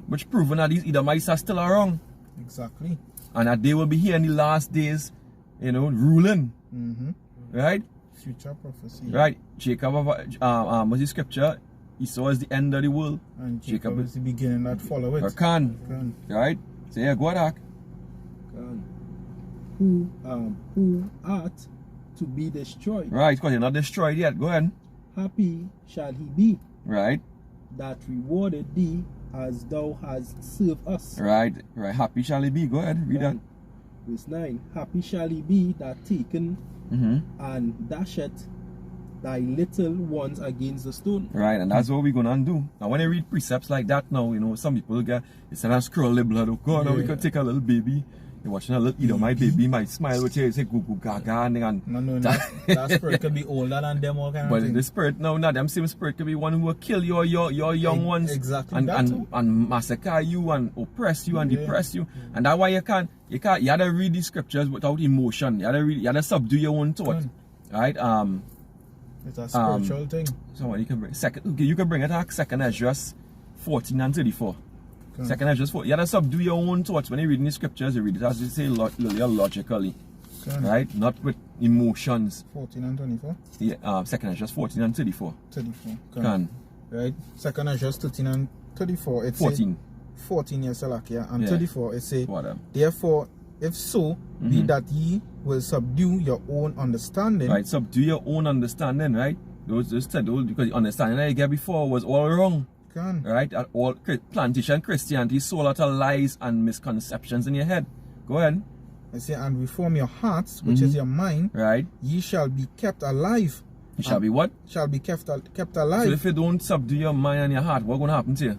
Which proven that these Edomites are still around. Exactly. And that they will be here in the last days, you know, ruling. Right? Future prophecy. Right. Jacob, what's the scripture? Esau is the end of the world. And Jacob is the beginning that follow it. Can. Right? So yeah, go ahead. Who art to be destroyed. Right, because you're not destroyed yet. Go ahead. Happy shall he be. Right. That rewarded thee as thou hast served us. Right. Happy shall he be. Go ahead. Read that. Verse 9. Happy shall he be that taken and dasheth thy little ones against the stone. Right, and that's what we're gonna do. Now when you read precepts like that now, you know, some people get, instead of scroll the blood, oh God, now we can take a little baby. You're watching a little, my baby might smile with you, say goo goo gaga and no, that spirit could be older than them all kind of thing. But the spirit, no, not them same spirit could be one who will kill your young ones. Exactly. And massacre you and oppress you and depress you. And that's why you gotta read the scriptures without emotion. You gotta subdue your own thought. Right? It's a spiritual thing. So you can bring you can bring it back. 2 Ezra 14 and 34. 2 Ezra 4. You have to subdue your own thoughts when you read in the scriptures. You read it as you say logically, right? Not with emotions. 14 and 24. Yeah. 2 Ezra 14 and 34. 34. Right. 2 Ezra 13 and 34. It's 14. 14 years and 34. It say, therefore, if so, be that ye will subdue your own understanding. Right, subdue your own understanding, right? Those because the understanding that you get before was all wrong. Can. Right? At all plantation Christianity sold out of lies and misconceptions in your head. Go ahead. I say, and reform your hearts, which is your mind. Right. Ye shall be kept alive. You shall be what? Shall be kept alive. So if you don't subdue your mind and your heart, what's going to happen to you?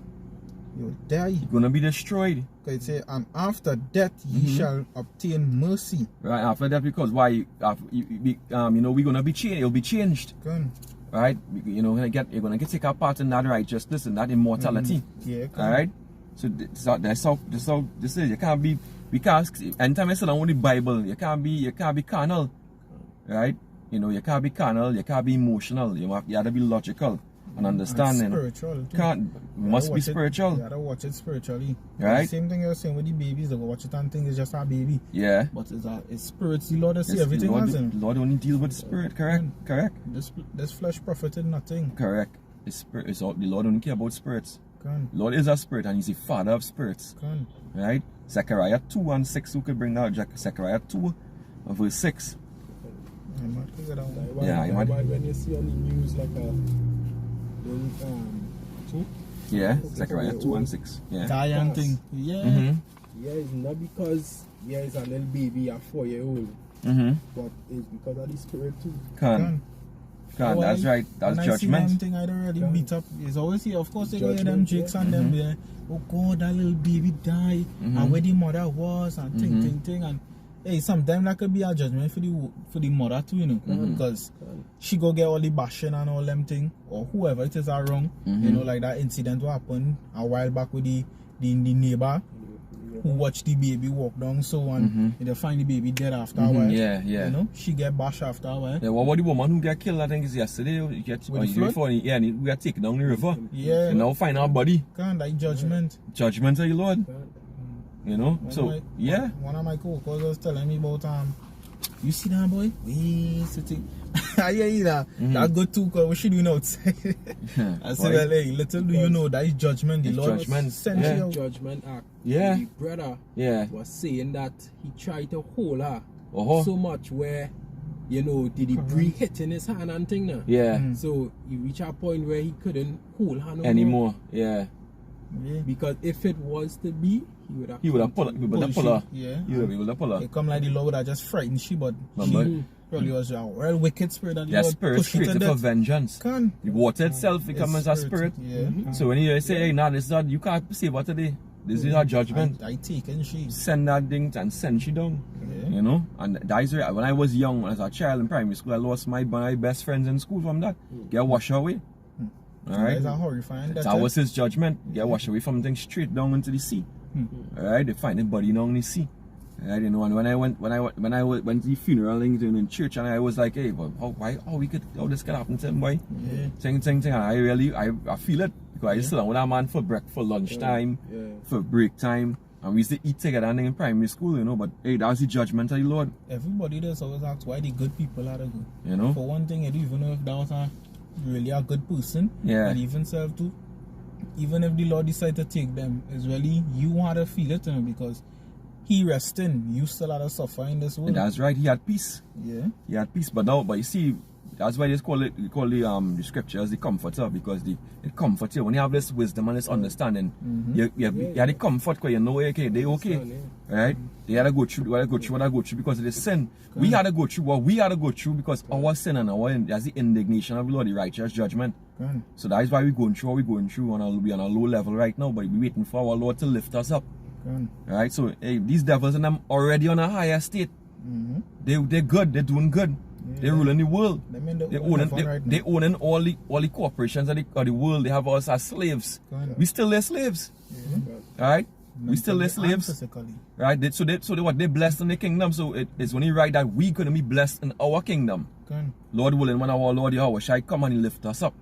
You'll die. You're going to be destroyed. Okay, it say, and after death ye shall obtain mercy. Right, after that, because why? You know, we're going to be changed. It'll be changed. Good. Right? You know, you're going to take a part in that righteousness and that immortality. Yeah. All right? So that's how this is. You can't be, because anytime you sit down with the Bible, you can't be carnal. Right? You know, you can't be carnal, you can't be emotional. You have to be logical and understanding. And spiritual. Must be spiritual. You gotta watch it spiritually. Right? The same thing you're saying with the babies, they go watch it and think it's just a baby. Yeah. But it's spirits. The Lord see everything as him. Lord only deals with spirit, correct? Correct. This flesh profited nothing. Correct. The Lord only care about spirits. Can. Lord is a spirit and he's the father of spirits. Can. Right? Zechariah 2 and 6, who could bring that? Zechariah 2 and verse 6. When you see on the news like yeah, Zechariah 2 and 6. Yeah. Giant thing. Yeah. Yeah, it's not because it's a little baby, a 4-year-old. But it's because of the spirit too. Can. That's right. That's when judgment. I see one thing I don't really beat up. It's always here. Of course, they go hear them jakes and them there. Oh God, that little baby died. And where the mother was and thing. And hey, sometimes that could be a judgment for the mother too, you know, because she go get all the bashing and all them thing, or whoever it is are wrong. You know, like that incident what happened a while back with the neighbor who watched the baby walk down so and they find the baby dead after a while. Yeah. You know, she get bashed after a while. Yeah, what about the woman who got killed? I think it's yesterday. We got taken down the river. Yeah. And now find our body. Kind like judgment. Judgment of the Lord. You know, one of my co-workers was telling me about you see that boy? Wait, sitting. I hear that. That good too. What she doing outside? I said, well, hey, little do you know that is judgment. The Lord sent you out. Judgment act. Yeah. The brother was saying that he tried to hold her so much where, you know, the debris hit in his hand and thing now. Yeah. So he reached a point where he couldn't hold her anymore. Yeah. Because if it was to be, he would have pulled her. Yeah. He would have pulled her. It come like the Lord that just frightened she, but she probably was a real wicked spirit that the Lord spirit created for vengeance. The water itself becomes as a spirit. Yeah. So when you say, hey, nah, this is not, you can't save her today. This is our judgment. I take and she send that thing and send she down. Yeah. You know? And that is right. When I was young, as a child in primary school, I lost my best friends in school from that. Get washed away. Alright? That's horrifying. That was his judgment. Get washed away from things straight down into the sea. Alright? They find the body down in the sea. Right, you know, and when I went to the funeral in church, and I was like, hey, but how this could happen to him, boy? Yeah. Thing. And I feel it because I used to sit down with that man for lunchtime, for break time, and we used to eat together in primary school, you know. But hey, that was the judgment of the Lord. Everybody does always ask why the good people are the good. You know. For one thing, I don't even know if that was really a good person. Yeah. And even self too. Even if the Lord decided to take them, it's really you had to feel it, you know, because He resting, you still had to suffer in this world. And that's right, he had peace. Yeah. He had peace. But you see, that's why they call the scriptures the comforter, because it comforts you. When you have this wisdom and this understanding, you have the comfort because you know, okay, they okay. Right? They had to go through what I go through because of the sin. We had to go through what we had to go through because our sin and that's the indignation of the Lord, the righteous judgment. So that is why we're going through what we're going through. We're on a low level right now, but we're waiting for our Lord to lift us up. Right, so hey, these devils and them already on a higher state. They're good, they're doing good. They're ruling the world. They owning all the corporations of the world. They have us as slaves. We still their slaves. Right? We still their slaves. Right? So they're blessed in the kingdom. So it's only right that we couldn't be blessed in our kingdom. Lord willing, when our Lord Yahweh shall come and lift us up.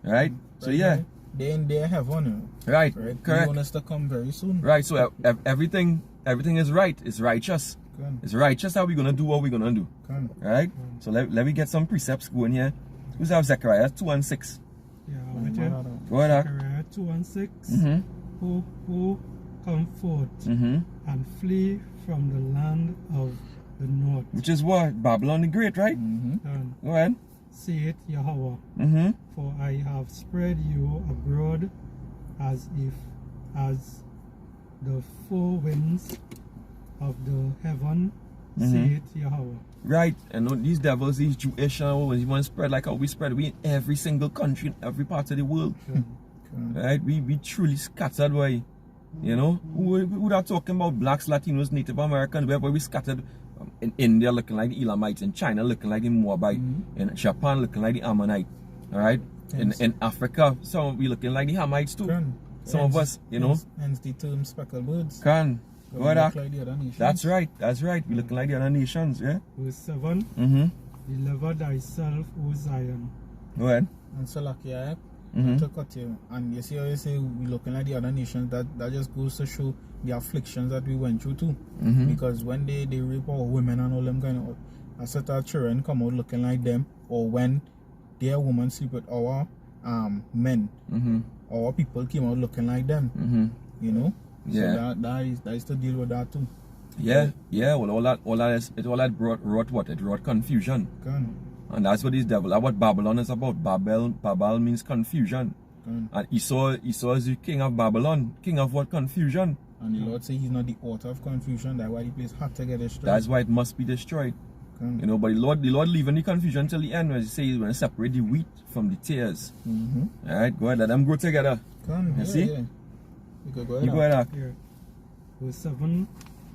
Right? So yeah. They in their heaven. Right. Correct. He want us to come very soon. Right. So everything is right. It's righteous. It's righteous how we're gonna do what we're gonna do. Right. So let me get some precepts going here. Who's have Zechariah 2 and 6? Yeah, with you. Go ahead. Zechariah 2 and 6. Who come forth and flee from the land of the north. Which is what? Babylon the Great, right? Go ahead. saith Yahweh, for I have spread you abroad as the four winds of the heaven, saith Yahweh. Right, and these devils, these Jewish, you want to spread like how we spread. We in every single country, in every part of the world. Right, we truly scattered way. You know, we are talking about blacks, Latinos, Native Americans, where we scattered. In India looking like the Elamites, in China looking like the Moabite, in Japan looking like the Ammonite, alright? In Africa, some of we looking like the Hamites too. Some of us, you know. Hence the term speckled birds. Go ahead. Like that's right. We looking like the other nations, yeah? Verse 7. Deliver thyself, O Zion. Go ahead. And so like to cut you. And you see how you say we looking like the other nations, that just goes to show the afflictions that we went through too. Because when they rape our women and all them kind of, a set of children come out looking like them, or when their women sleep with our men, our people came out looking like them. You know? Yeah. So that is to deal with that too. Yeah. Well, all that brought what? It brought confusion. And that's what this devil, that's what Babylon is about. Babel means confusion. And Esau is the king of Babylon. King of what? Confusion. And the Lord says he's not the author of confusion. That's why the place had to get destroyed. That's why it must be destroyed. You know, but the Lord leaving the confusion till the end, when he says he's going to separate the wheat from the tares. Alright, go ahead, let them grow together. You see? Yeah. You go ahead. Verse 7.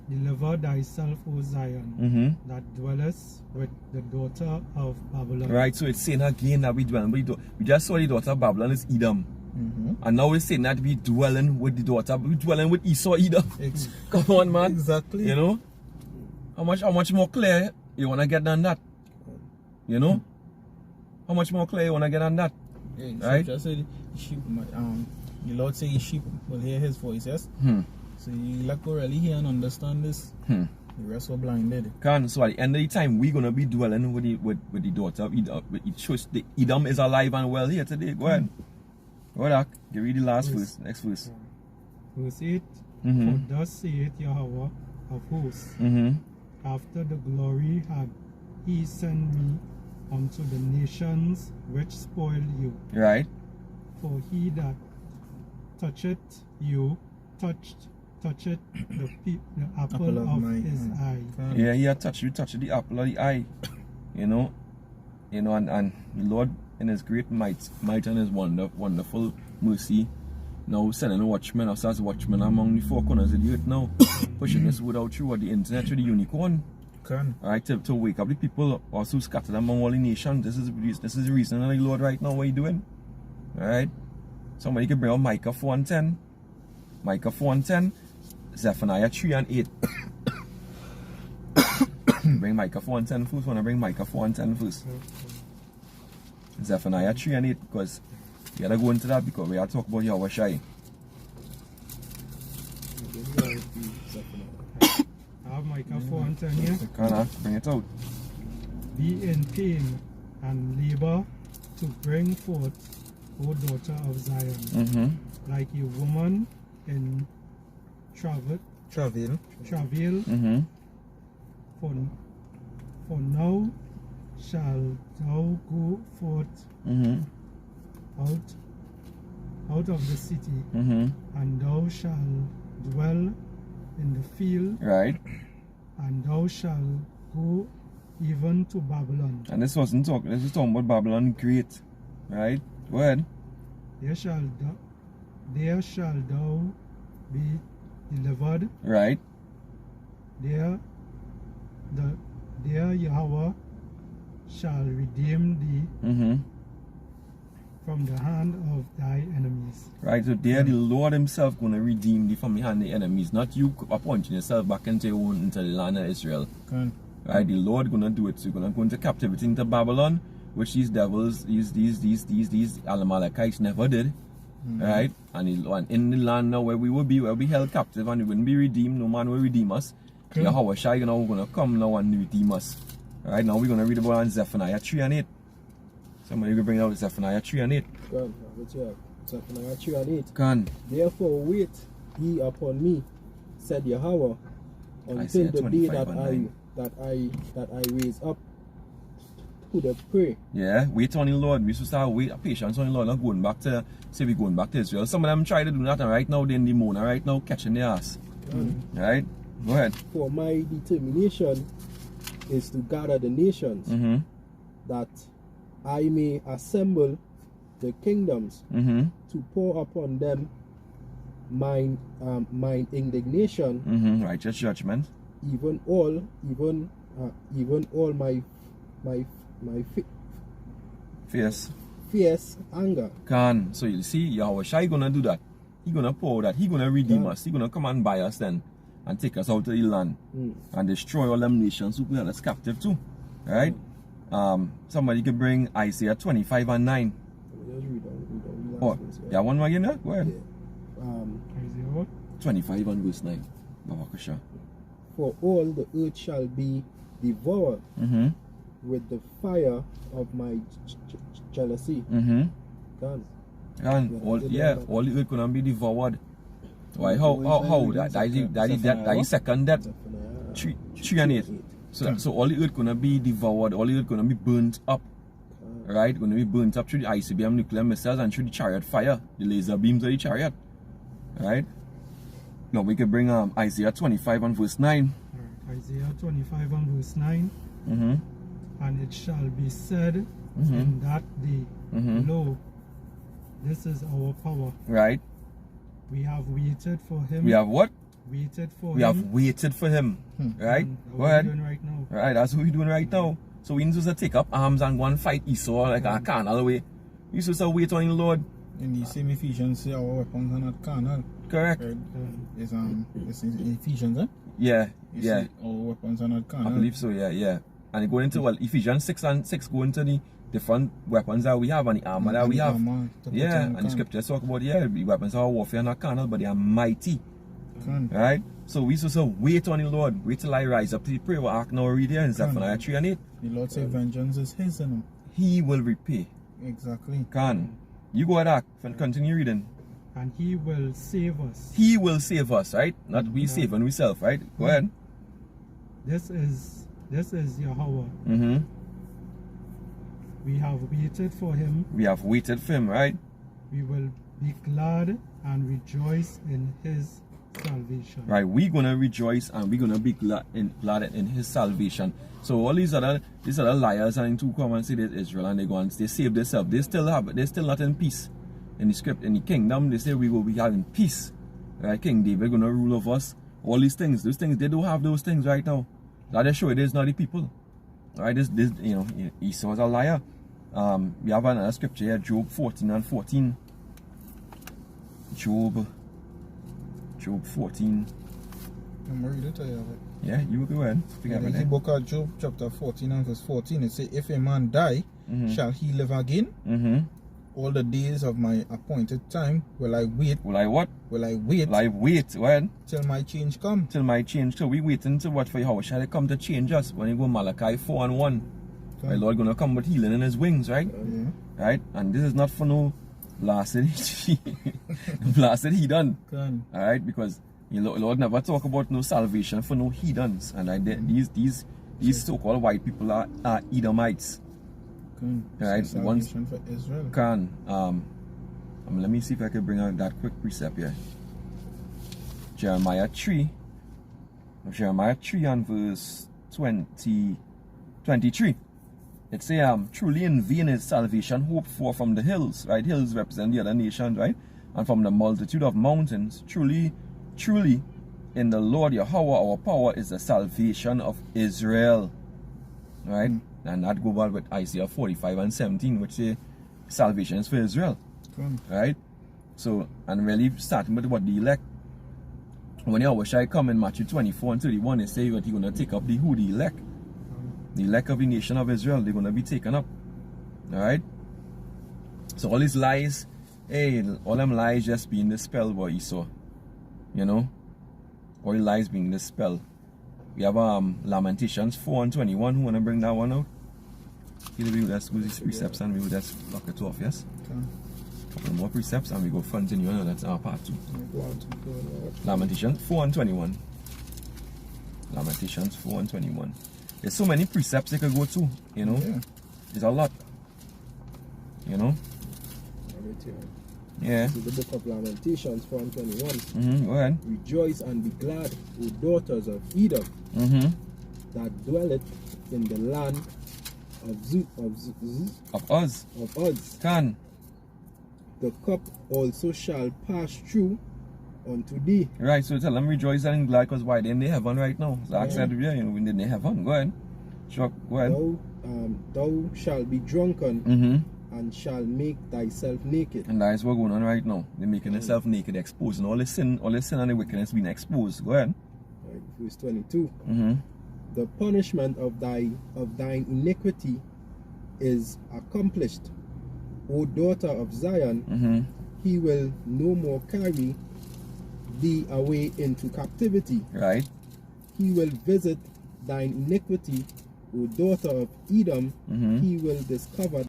Deliver thyself, O Zion, that dwellest with the daughter of Babylon. Right, so it's saying again that we dwelling with we just saw the daughter of Babylon is Ed0m. And now we're saying that we dwelling with the daughter, we dwelling with Esau Ed0m. Come on, man. Exactly. You know? How much more clear you want to get than that? You know? How much more clear you want to get than that? Right? Just say the Lord says his sheep will hear his voice, yes? So you like to really hear and understand this. The rest were blinded. So at the end of the time, we're gonna be dwelling with the daughter of Ed0m. It shows the Ed0m is alive and well here today. Go ahead. Go ahead. Give me the last verse. Next verse. Verse 8. For thus saith Yahweh of hosts, after the glory had he sent me unto the nations which spoiled you. Right. For he that toucheth you touched the apple of his eye. Yeah, he had touched the apple of the eye. You know, and the Lord in his great might and his wonderful mercy, now sending watchmen as watchmen among the four corners of the earth now, pushing this word out through the internet through the unicorn. Alright, to wake up the people also scattered among all the nations. This is the reason that the Lord right now what you doing. Alright. Somebody can bring out Micah 4:10. Micah 4:10. Zephaniah 3:8. Bring Micah 4:10 first. Wanna bring Micah 4:10 first. Zephaniah 3:8, because you gotta go into that because we are talking about Yahweh Shai. I have Micah 4:10 here. Bring it out. Be in pain and labor to bring forth, O daughter of Zion, like a woman in travail. For now shall thou go forth out of the city, and thou shalt dwell in the field, right? And thou shalt go even to Babylon. And this is talking about Babylon great, right? Go ahead. There shall thou be delivered. Right. There Yahweh shall redeem thee from the hand of thy enemies. Right, so there the Lord himself going to redeem thee from the hand of the enemies. Not you appointing yourself back into the land of Israel. Right, the Lord going to do it. So you're going to go into captivity into Babylon, which these devils, these Amalekites never did. Right, and in the land now where we be held captive and we wouldn't be redeemed, no man will redeem us. Yahweh Shai now going to come now and redeem us. Alright, now we're going to read about Zephaniah 3:8. Somebody will bring out Zephaniah 3:8. Zephaniah 3:8. Therefore wait ye upon me, said Yahweh, until the day that I raise up could have prayed. Yeah, wait on the Lord. We should start wait patience on the Lord, not going back to say we're going back to Israel. Some of them try to do that, and right now they're in the moon, and right now catching their ass. Right? Go ahead. For my determination is to gather the nations, that I may assemble the kingdoms, to pour upon them mine indignation, righteous judgment, even all my fierce anger. So you see, Yahweh Shai gonna do that. He gonna pour that. He gonna redeem us. He gonna come and buy us then, and take us out of the land, and destroy all them nations who held us captive too. Right? Somebody could bring Isaiah 25 and 9. Oh, yeah, one more again there? Go ahead. Isaiah 25 and verse 9. For all the earth shall be devoured with the fire of my jealousy. All the earth gonna be devoured. Why? How? That is second that 3 and 8. So all the earth gonna be devoured, all the earth gonna be burnt up. Right? Gonna be burnt up through the ICBM nuclear missiles and through the chariot fire, the laser beams of the chariot. Right? Now we can bring Isaiah 25 and verse 9. Isaiah 25 and verse 9. And it shall be said in that day, lo, this is our power. Right. We have waited for him. We have what? Waited for him. We have waited for him. Right? Go ahead. Doing right now. Right, that's what we're doing right now. So we need to take up arms and go and fight Esau like a carnal way. We supposed to wait on the Lord. In the same Ephesians say our weapons are not carnal. Correct. It's in Ephesians, eh? Yeah. Our weapons are not carnal. I believe so, yeah. And it go into Ephesians 6 and 6 go into the different weapons that we have and the armor that we have. Yeah, and the scriptures talk about the weapons of our warfare are not carnal, but they are mighty. Right? So we supposed to wait on the Lord. Wait till I rise up to the prayer. Act now read here in Zephaniah 3 and 8. The Lord say vengeance is his, you know. He will repay. Exactly. You go ahead and continue reading. And he will save us. He will save us, right? Not we saving ourselves, right? Go ahead. This is Yahweh. We have waited for him. We have waited for him, right? We will be glad and rejoice in his salvation. Right, we're gonna rejoice and we're gonna be glad in his salvation. So all these other liars and to come and say that Israel and they save themselves. They're still not in peace. In the script, in the kingdom, they say we will be having peace. Right, King David gonna rule over us. All these things, they don't have those things right now. That they show it is not the people. Right, this Esau is a liar. We have another scripture here, Job 14 and 14. Job 14. I'm ready to tell you. Yeah, you go ahead. The book of Job, chapter 14 and verse 14, it says, if a man die, shall he live again? All the days of my appointed time will I wait. Will I what? Will I wait? Will I wait? When? Till my change come. Till my change. So we waiting to what for Yahweh shall come to change us? When you go Malachi 4 and 1. The Lord gonna come with healing in his wings, right? Right? And this is not for no blasted heathen. Alright, because the Lord never talk about no salvation for no heathens. And like these so-called white people are Edomites. Right? Salvation for Israel. Let me see if I can bring out that quick precept here. Jeremiah 3 and verse 23. It say, truly in vain is salvation hoped for from the hills, right? Hills represent the other nations, right? And from the multitude of mountains. Truly in the Lord Yahweh our power is the salvation of Israel. Right? And that go back with Isaiah 45 and 17, which say salvation is for Israel. Right? So, and really starting with what the elect. When Yahweh shall come in Matthew 24 and 31, they say that he's going to take up the elect. The elect of the nation of Israel, they're going to be taken up. Alright? So all these lies, all them lies just being dispelled by Esau. You know? All the lies being dispelled. We have Lamentations 4 and 21. Who want to bring that one out? We will just go these precepts and we will just lock it off, yes? Couple more precepts and we go continue on. That's our part 2. Lamentations 4 and 21. Lamentations 4 and 21. There's so many precepts they could go to, you know? It's a lot. You know? Yeah. This is the book of Lamentations 1:21. Go ahead. Rejoice and be glad, O daughters of Edom, that dwelleth in the land of Uz. Can. The cup also shall pass through unto thee. Right, so tell them rejoice and be glad, because why? They're in the heaven right now. So I said, yeah, you know, when they're in the heaven. Go ahead. Sure, go ahead. Thou shalt be drunken and shall make thyself naked. And that's what's going on right now. They're making themselves naked, exposing all the sin and the wickedness being exposed. Go ahead. Right, verse 22. The punishment of thine iniquity is accomplished, O daughter of Zion. He will no more carry thee away into captivity. Right. He will visit thine iniquity, O daughter of Edom. He will discover